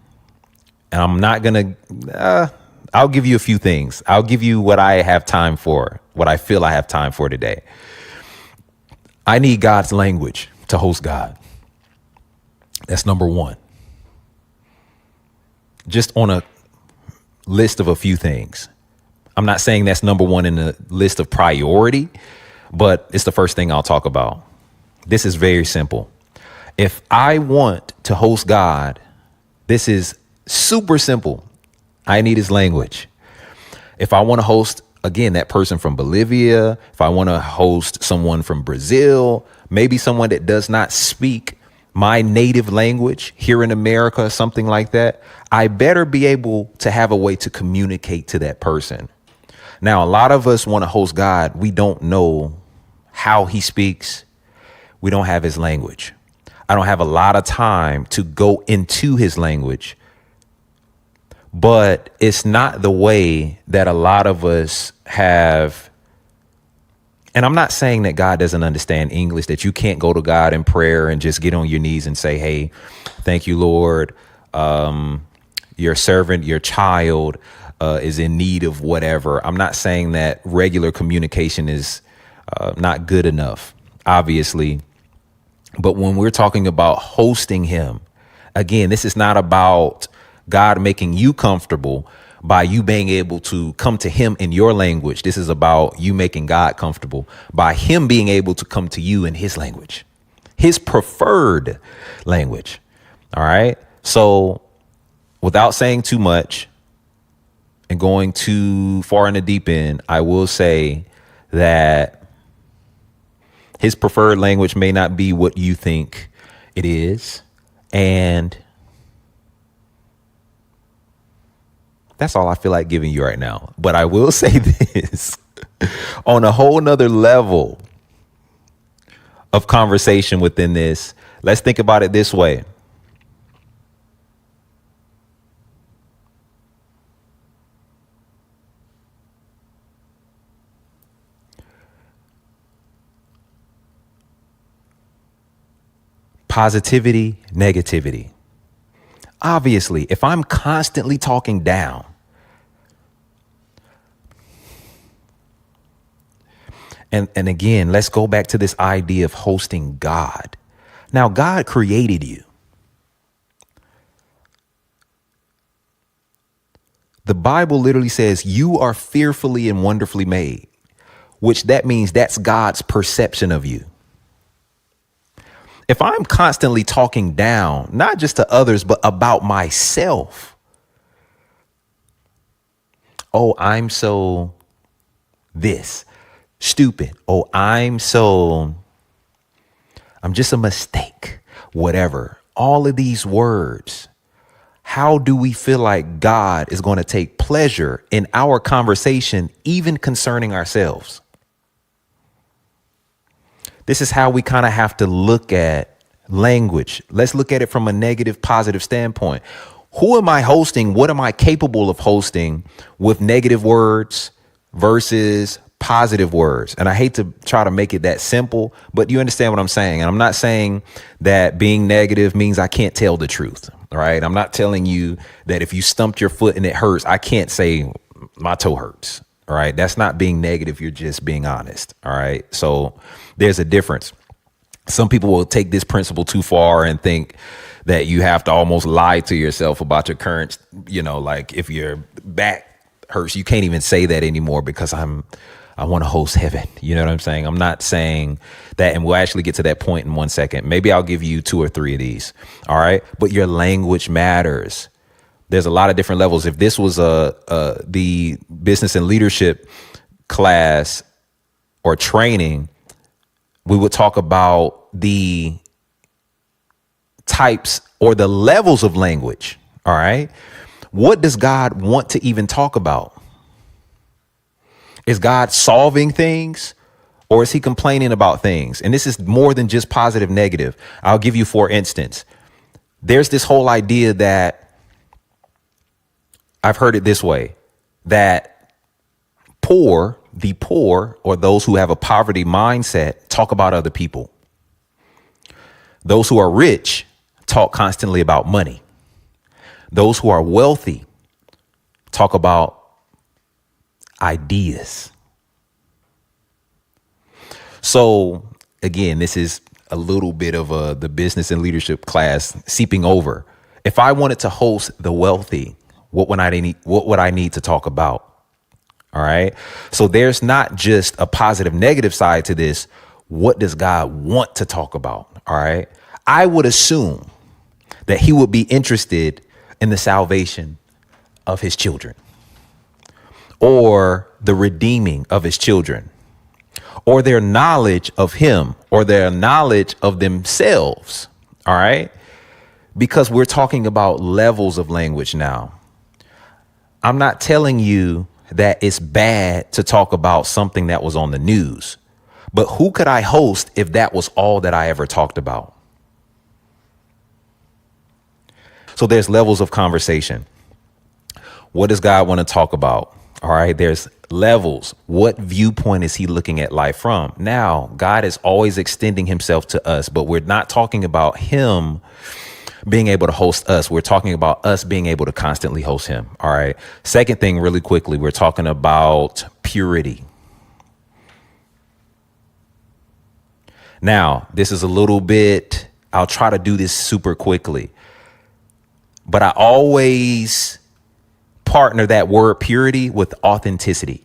And I'm not going to, I'll give you a few things. I'll give you what I have time for, what I feel I have time for today. I need God's language to host God. That's number one. Just on a list of a few things. I'm not saying that's number one in the list of priority, but it's the first thing I'll talk about. This is very simple. If I want to host God, this is super simple. I need his language. If I want to host, again, that person from Bolivia, if I want to host someone from Brazil, maybe someone that does not speak my native language here in America, something like that, I better be able to have a way to communicate to that person. Now, a lot of us want to host God. We don't know how he speaks. We don't have his language. I don't have a lot of time to go into his language, but it's not the way that a lot of us have. And I'm not saying that God doesn't understand English, that you can't go to God in prayer and just get on your knees and say, hey, thank you, Lord. Your servant, your child is in need of whatever. I'm not saying that regular communication is not good enough, obviously. But when we're talking about hosting him, again, this is not about God making you comfortable by you being able to come to him in your language. This is about you making God comfortable by him being able to come to you in his language, his preferred language. All right. So without saying too much and going too far in the deep end, I will say that his preferred language may not be what you think it is. And that's all I feel like giving you right now. But I will say this on a whole nother level of conversation within this. Let's think about it this way. Positivity, negativity. Obviously, if I'm constantly talking down, and again, let's go back to this idea of hosting God. Now, God created you. The Bible literally says you are fearfully and wonderfully made, which that means that's God's perception of you. If I'm constantly talking down, not just to others, but about myself. Oh, I'm so this stupid. Oh, I'm just a mistake, whatever. All of these words. How do we feel like God is going to take pleasure in our conversation, even concerning ourselves? This is how we kind of have to look at language. Let's look at it from a negative, positive standpoint. Who am I hosting? What am I capable of hosting with negative words versus positive words? And I hate to try to make it that simple, but you understand what I'm saying. And I'm not saying that being negative means I can't tell the truth. All right. I'm not telling you that if you stumped your foot and it hurts, I can't say my toe hurts. All right. That's not being negative. You're just being honest. All right. So there's a difference. Some people will take this principle too far and think that you have to almost lie to yourself about your current, like if your back hurts, you can't even say that anymore because I want to host heaven. You know what I'm saying? I'm not saying that, and we'll actually get to that point in 1 second. Maybe I'll give you 2 or 3 of these. All right. But your language matters. There's a lot of different levels. If this was the business and leadership class or training, we would talk about the types or the levels of language. All right. What does God want to even talk about? Is God solving things, or is he complaining about things? And this is more than just positive, negative. I'll give you, for instance, there's this whole idea that I've heard it this way, that the poor, or those who have a poverty mindset, talk about other people. Those who are rich talk constantly about money. Those who are wealthy talk about ideas. So again, this is a little bit of the business and leadership class seeping over. If I wanted to host the wealthy, what would I need to talk about? All right. So there's not just a positive, negative side to this. What does God want to talk about? All right. I would assume that he would be interested in the salvation of his children, or the redeeming of his children, or their knowledge of him, or their knowledge of themselves. All right. Because we're talking about levels of language now. I'm not telling you that it's bad to talk about something that was on the news, but who could I host if that was all that I ever talked about? So there's levels of conversation. What does God want to talk about? All right. There's levels. What viewpoint is he looking at life from? Now, God is always extending himself to us, but we're not talking about him being able to host us. We're talking about us being able to constantly host him. All right. Second thing, really quickly, we're talking about purity. Now, this is a little bit, I'll try to do this super quickly, but I always partner that word purity with authenticity.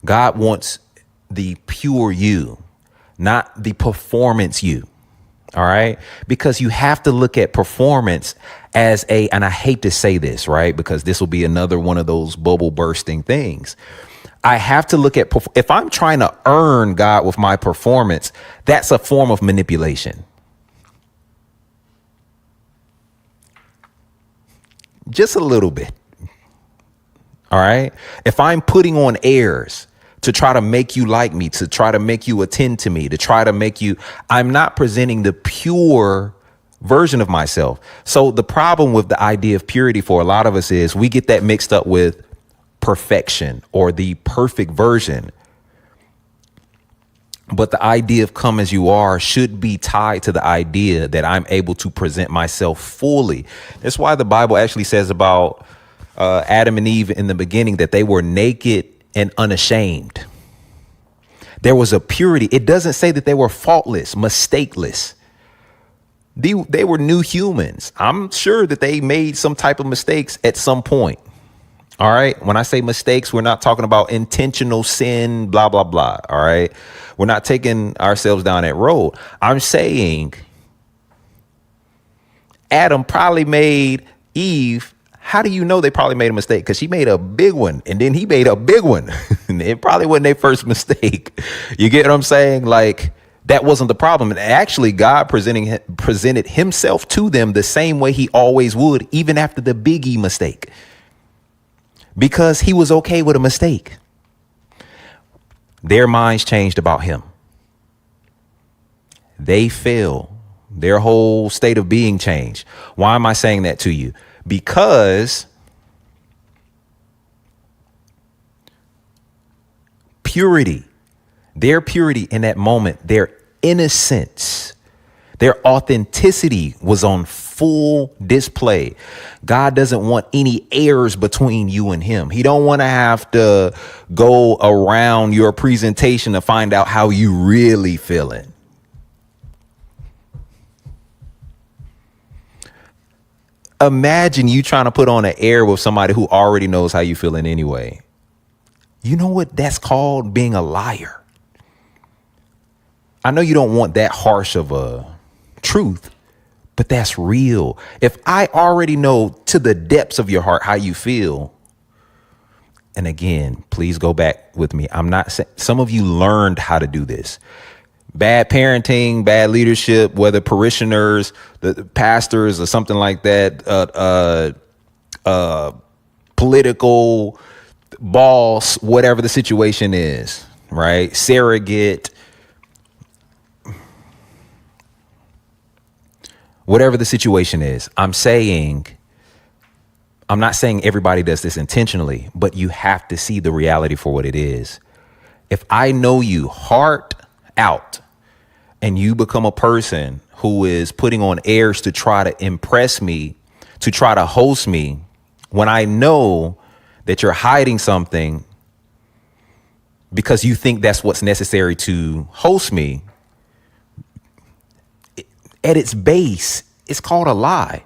God wants the pure you, not the performance you. All right. Because you have to look at performance as and I hate to say this, right, because this will be another one of those bubble bursting things. I have to look at, if I'm trying to earn God with my performance, that's a form of manipulation. Just a little bit. All right. If I'm putting on airs to try to make you like me, to try to make you attend to me, to try to make you, I'm not presenting the pure version of myself. So the problem with the idea of purity for a lot of us is we get that mixed up with perfection or the perfect version. But the idea of come as you are should be tied to the idea that I'm able to present myself fully. That's why the Bible actually says about Adam and Eve in the beginning that they were naked and unashamed. There was a purity. It doesn't say that they were faultless, mistakeless. They were new humans. I'm sure that they made some type of mistakes at some point. All right. When I say mistakes, we're not talking about intentional sin, blah, blah, blah. All right. We're not taking ourselves down that road. I'm saying Adam probably made Eve. How do you know they probably made a mistake? Because she made a big one and then he made a big one. And it probably wasn't their first mistake. You get what I'm saying? Like, that wasn't the problem. And actually, God presented himself to them the same way he always would, even after the biggie mistake, because he was okay with a mistake. Their minds changed about him. They fell. Their whole state of being changed. Why am I saying that to you? Because purity, their purity in that moment, their innocence, their authenticity was on full display. God doesn't want any airs between you and him. He don't want to have to go around your presentation to find out how you really feeling. Imagine you trying to put on an air with somebody who already knows how you feeling anyway. You know what that's called? Being a liar. I know you don't want that harsh of a truth, but that's real. If I already know to the depths of your heart how you feel, and again, please go back with me. I'm not saying some of you learned how to do this. Bad parenting, bad leadership, whether parishioners, the pastors or something like that, political boss, whatever the situation is, right? Surrogate, whatever the situation is. I'm not saying everybody does this intentionally, but you have to see the reality for what it is. If I know you heart out and you become a person who is putting on airs to try to impress me, to try to host me, when I know that you're hiding something because you think that's what's necessary to host me, at its base, it's called a lie.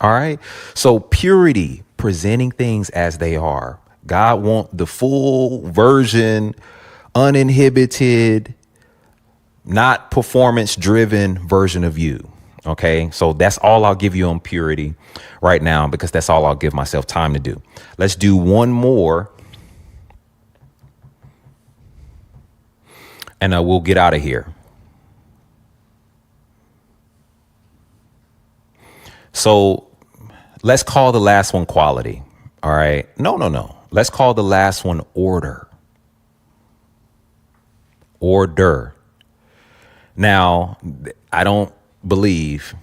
All right. So purity, presenting things as they are. God wants the full version, uninhibited, not performance driven version of you. OK, so that's all I'll give you on purity right now, because that's all I'll give myself time to do. Let's do one more and we'll get out of here. So let's call the last one quality. All right. No. Let's call the last one order. Order. Now, I don't believe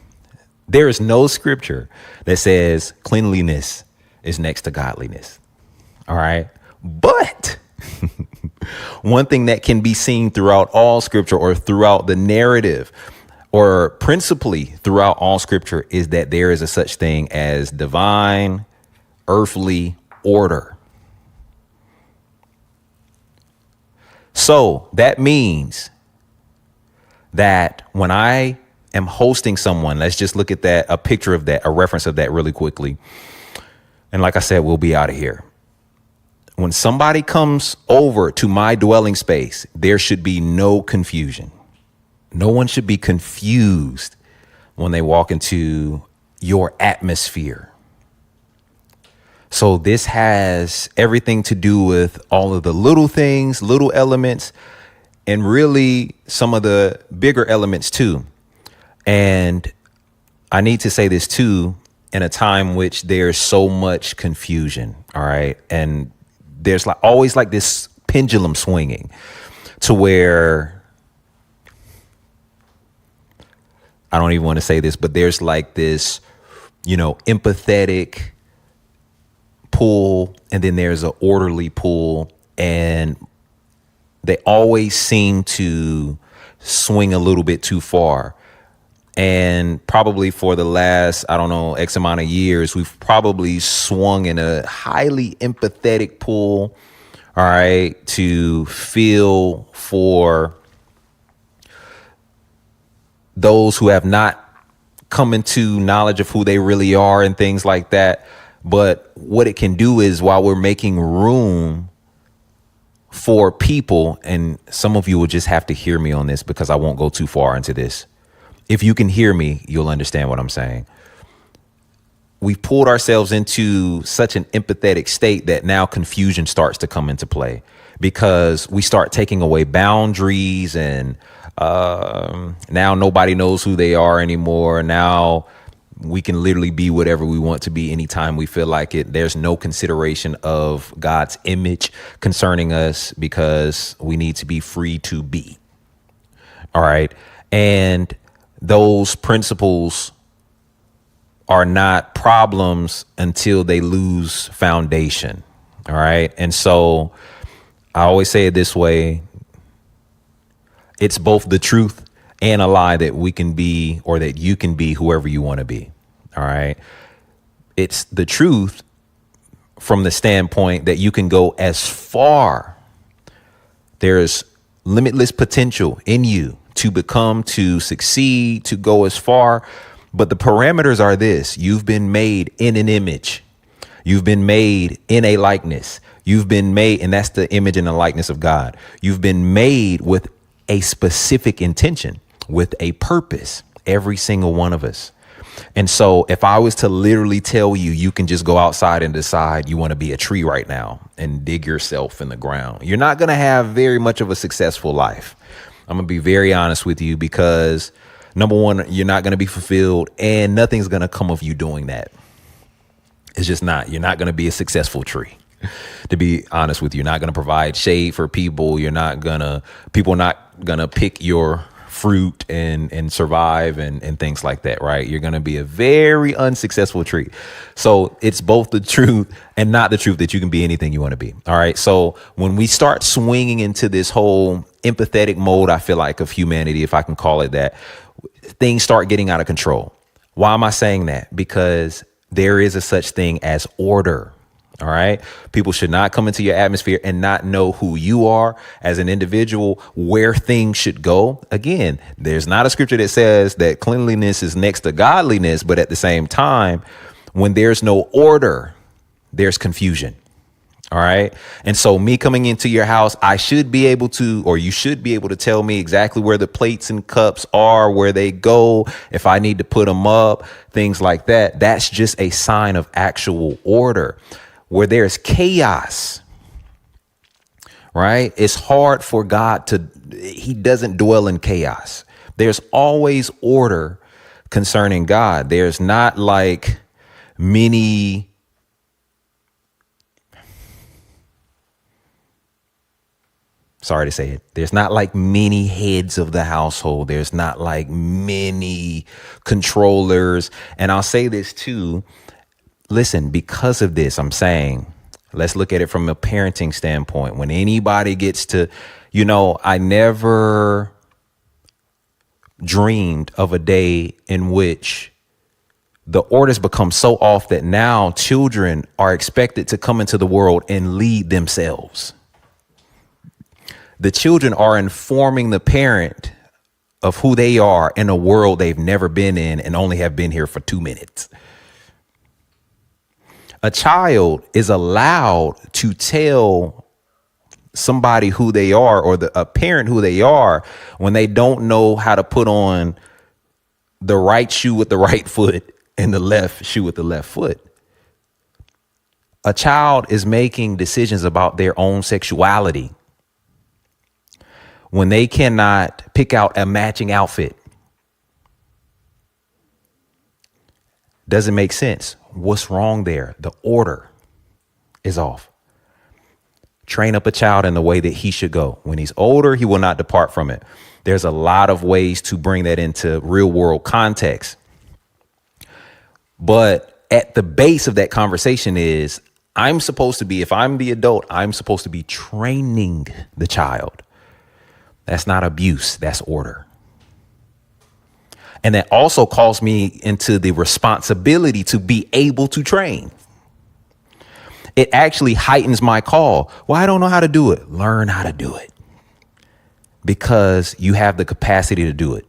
there is no scripture that says cleanliness is next to godliness. All right. But one thing that can be seen throughout all scripture, or throughout the narrative, or principally throughout all scripture, is that there is a such thing as divine earthly order. So that means that when I am hosting someone, let's just look at that, a picture of that, a reference of that really quickly. And like I said, we'll be out of here. When somebody comes over to my dwelling space, there should be no confusion. No one should be confused when they walk into your atmosphere. So this has everything to do with all of the little things, little elements, and really some of the bigger elements too. And I need to say this too, in a time which there's so much confusion. All right. And there's always this pendulum swinging to where, I don't even want to say this, but there's this, empathetic pull, and then there's an orderly pull, and they always seem to swing a little bit too far. And probably for the last, X amount of years, we've probably swung in a highly empathetic pull, all right, to feel for those who have not come into knowledge of who they really are and things like that. But what it can do is, while we're making room for people, and some of you will just have to hear me on this because I won't go too far into this. If you can hear me, you'll understand what I'm saying. We've pulled ourselves into such an empathetic state that now confusion starts to come into play, because we start taking away boundaries, and now nobody knows who they are anymore. Now we can literally be whatever we want to be anytime we feel like it. There's no consideration of God's image concerning us, because we need to be free to be. All right. And those principles are not problems until they lose foundation. All right. And so I always say it this way. It's both the truth and a lie that we can be, or that you can be, whoever you want to be. All right. It's the truth from the standpoint that you can go as far. There's limitless potential in you to become, to succeed, to go as far. But the parameters are this: you've been made in an image. You've been made in a likeness. You've been made, and that's the image and the likeness of God. You've been made with a specific intention, with a purpose, every single one of us. And so if I was to literally tell you, you can just go outside and decide you want to be a tree right now and dig yourself in the ground, you're not going to have very much of a successful life. I'm going to be very honest with you, because number one, you're not going to be fulfilled, and nothing's going to come of you doing that. It's just not. You're not going to be a successful tree. To be honest with you, you're not going to provide shade for people. People are not going to pick your fruit and survive and things like that, right? You're going to be a very unsuccessful tree. So it's both the truth and not the truth that you can be anything you want to be. All right. So when we start swinging into this whole empathetic mode, I feel like, of humanity, if I can call it that, things start getting out of control. Why am I saying that? Because there is a such thing as order. All right. People should not come into your atmosphere and not know who you are as an individual, where things should go. Again, there's not a scripture that says that cleanliness is next to godliness. But at the same time, when there's no order, there's confusion. All right. And so me coming into your house, I should be able to, or you should be able to tell me exactly where the plates and cups are, where they go, if I need to put them up, things like that. That's just a sign of actual order. Where there's chaos, right? It's hard for God he doesn't dwell in chaos. There's always order concerning God. There's not like many sorry to say it. There's not like many heads of the household. There's not like many controllers. And I'll say this too. Listen, because of this, I'm saying, let's look at it from a parenting standpoint. When anybody gets to, I never dreamed of a day in which the orders become so off that now children are expected to come into the world and lead themselves. The children are informing the parent of who they are in a world they've never been in and only have been here for 2 minutes. A child is allowed to tell somebody who they are, or a parent who they are, when they don't know how to put on the right shoe with the right foot and the left shoe with the left foot. A child is making decisions about their own sexuality when they cannot pick out a matching outfit. Doesn't make sense. What's wrong there? The order is off. Train up a child in the way that he should go. When he's older, he will not depart from it. There's a lot of ways to bring that into real world context. But at the base of that conversation is, I'm supposed to be, if I'm the adult, I'm supposed to be training the child. That's not abuse. That's order. And that also calls me into the responsibility to be able to train. It actually heightens my call. Well, I don't know how to do it. Learn how to do it, because you have the capacity to do it.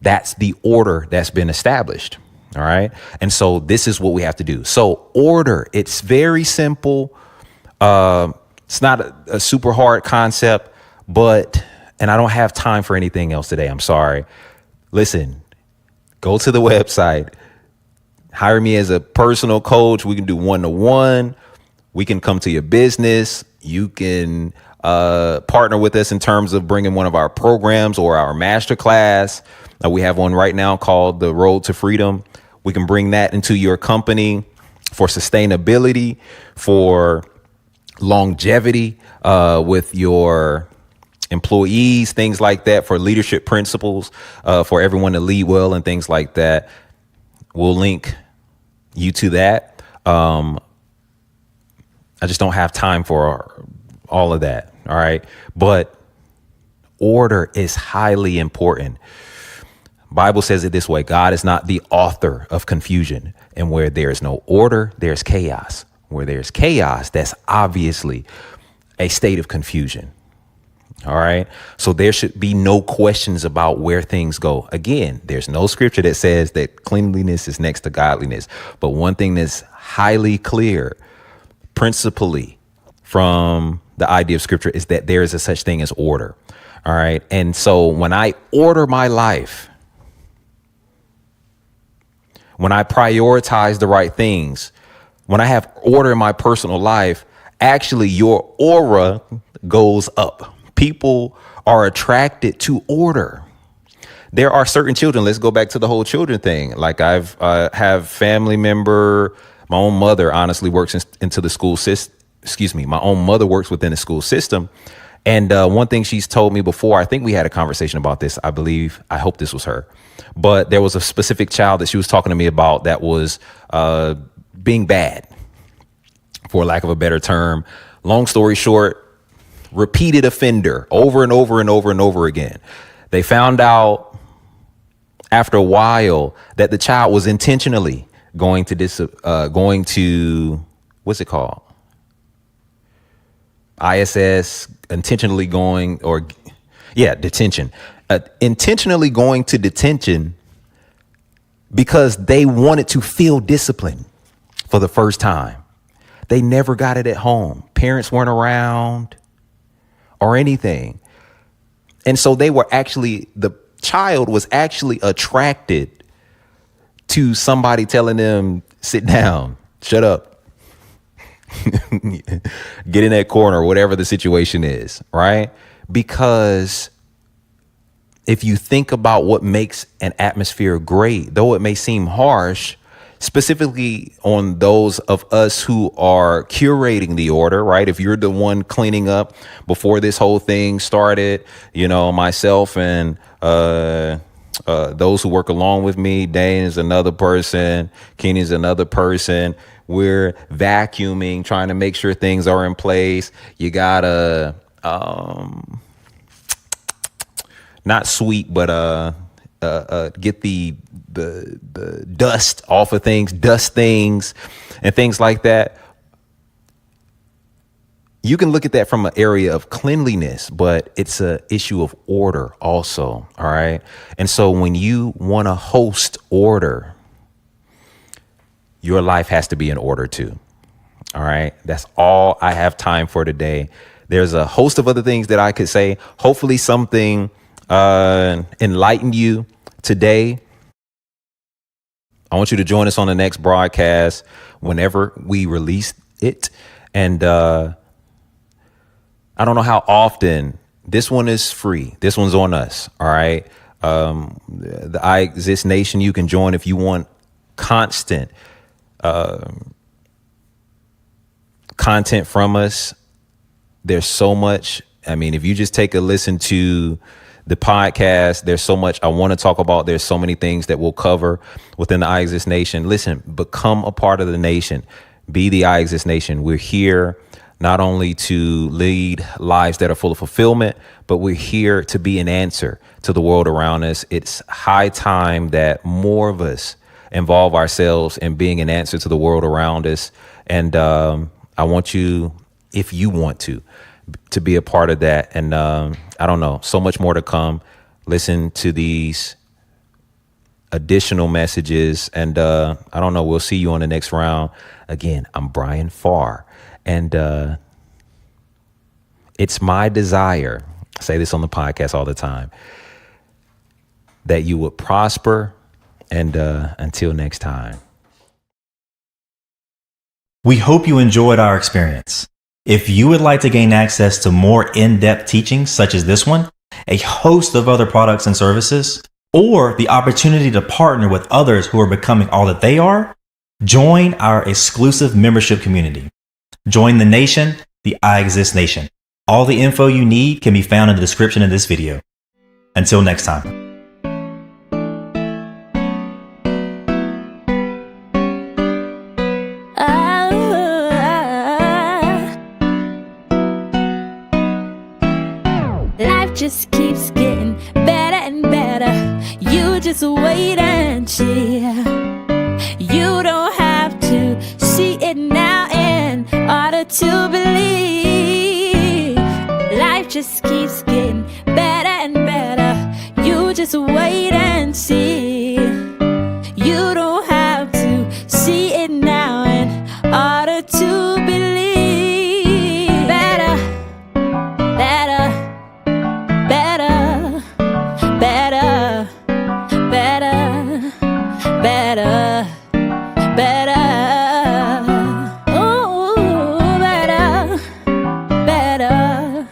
That's the order that's been established. All right. And so this is what we have to do. So order, it's very simple. It's not a super hard concept, and I don't have time for anything else today. I'm sorry. Listen, go to the website, hire me as a personal coach. We can do 1-to-1. We can come to your business. You can partner with us in terms of bringing one of our programs or our masterclass. We have one right now called The Road to Freedom. We can bring that into your company for sustainability, for longevity with your employees, things like that, for leadership principles, for everyone to lead well and things like that. We'll link you to that. I just don't have time for all of that. All right. But order is highly important. Bible says it this way: God is not the author of confusion. And where there is no order, there's chaos. Where there's chaos, that's obviously a state of confusion. All right. So there should be no questions about where things go. Again, there's no scripture that says that cleanliness is next to godliness. But one thing that's highly clear, principally from the idea of scripture, is that there is a such thing as order. All right. And so when I order my life, when I prioritize the right things, when I have order in my personal life, actually your aura goes up. People are attracted to order. There are certain children. Let's go back to the whole children thing. Like I've have family member, my own mother honestly works into the school system. Excuse me. My own mother works within the school system. And one thing she's told me before, I think we had a conversation about this. I hope this was her. But there was a specific child that she was talking to me about that was being bad, for lack of a better term. Long story short, repeated offender over and over and over and over again. They found out after a while that the child was intentionally going to what's it called? Iexist, intentionally going, or yeah, detention. Intentionally going to detention because they wanted to feel discipline for the first time. They never got it at home. Parents weren't around or anything. And so the child was actually attracted to somebody telling them, sit down, shut up, get in that corner, whatever the situation is, right? Because if you think about what makes an atmosphere great, though it may seem harsh, specifically on those of us who are curating the order, right? If you're the one cleaning up before this whole thing started, myself and those who work along with me, Dane is another person, Kenny is another person. We're vacuuming, trying to make sure things are in place. You gotta not sweep, but get the dust off of things, dust things and things like that. You can look at that from an area of cleanliness, but it's an issue of order also. All right. And so when you want to host order, your life has to be in order too. All right. That's all I have time for today. There's a host of other things that I could say. Hopefully something enlightened you today. I want you to join us on the next broadcast whenever we release it. And I don't know how often. This one is free. This one's on us. All right. The Iexist Nation, you can join if you want constant content from us. There's so much. I mean, if you just take a listen to the podcast, there's so much I want to talk about. There's so many things that we'll cover within the Iexist Nation. Listen, become a part of the nation. Be the Iexist Nation. We're here not only to lead lives that are full of fulfillment, but we're here to be an answer to the world around us. It's high time that more of us involve ourselves in being an answer to the world around us. And I want you, if you want to be a part of that. And I don't know, so much more to come. Listen to these additional messages. And I don't know, we'll see you on the next round. Again, I'm Bryan Pharr. And it's my desire, I say this on the podcast all the time, that you would prosper. And until next time. We hope you enjoyed our experience. If you would like to gain access to more in-depth teachings such as this one, a host of other products and services, or the opportunity to partner with others who are becoming all that they are, join our exclusive membership community. Join the nation, the Iexist Nation. All the info you need can be found in the description of this video. Until next time. Just keeps getting better and better. You just wait and see. You don't have to see it now in order to believe. Life just keeps getting better, better. Ooh, better, better,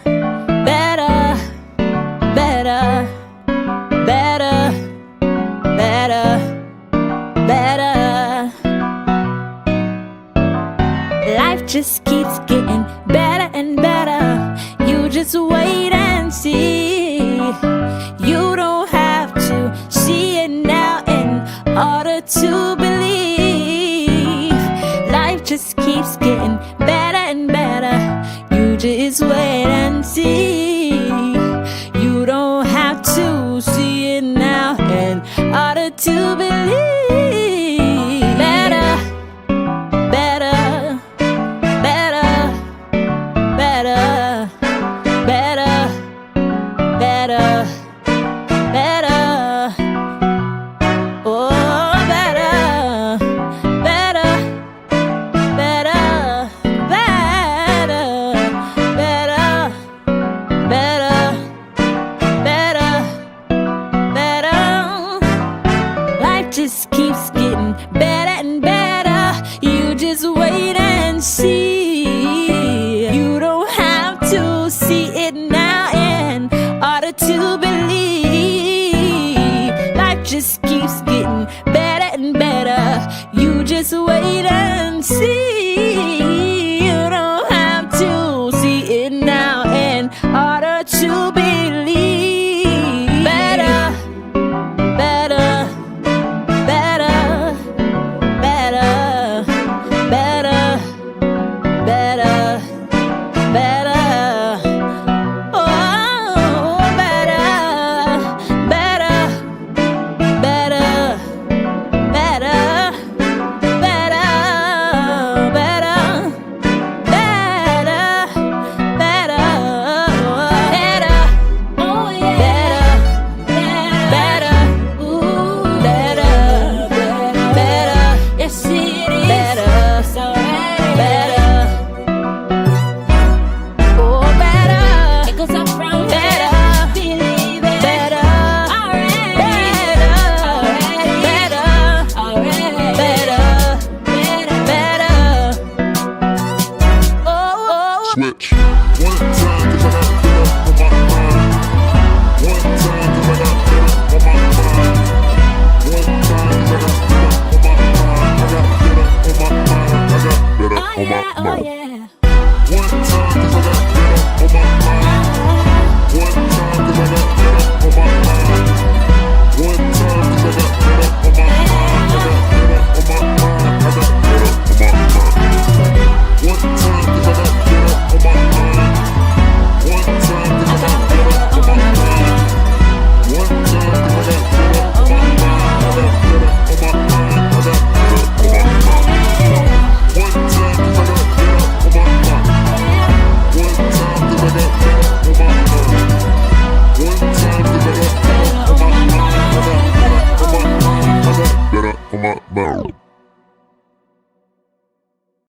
better, better, better, better, better. Life just keeps getting better and better. You just wait and see. You don't have to see it now in order to believe. Life just keeps getting better and better. You just wait and see. You don't have to see it now in order to believe. Better, better, better, better, better, better, better. Oh, better, better, better, better, better, better, better, better. Life just keeps getting better and better. You just wait and see. You don't have to see it now in order to believe. Life just keeps getting better and better. You just wait and see. You don't have to see it now in order to believe. Better, better, better, better, better, better, better. Oh, better, better, better, better, better, better, better, better, better. Oh yeah, better, ooh, better, better. Yes it is. Better, it's alright. Better. Oh, better. It goes up from better. Believe it. Better. Alright. Better. Better. Alright. Better. Better. Oh, oh. Switch. One time, 'cause I got get up on my mind. One time, 'cause I got get up on my mind. One time, 'cause I got get up on my mind. I got get up on my mind. I got get up Oh on my yeah, oh mind. yeah. One time, 'cause I got get up on my mind. One time, 'cause I got get up on my mind. One time, 'cause I got get up on my mind. I got get up on my mind. I got get up on my mind. One time, 'cause I got get up on my mind. One time, 'cause I got get up on my mind. One time, 'cause I got get up on my mind. I got get up on my mind. I got get up on my mind. One time, 'cause I got get up on my mind. One time, 'cause I got get up on my mind. One time, 'cause I got get up on my mind. I got get up on my mind. I got get up on my mind.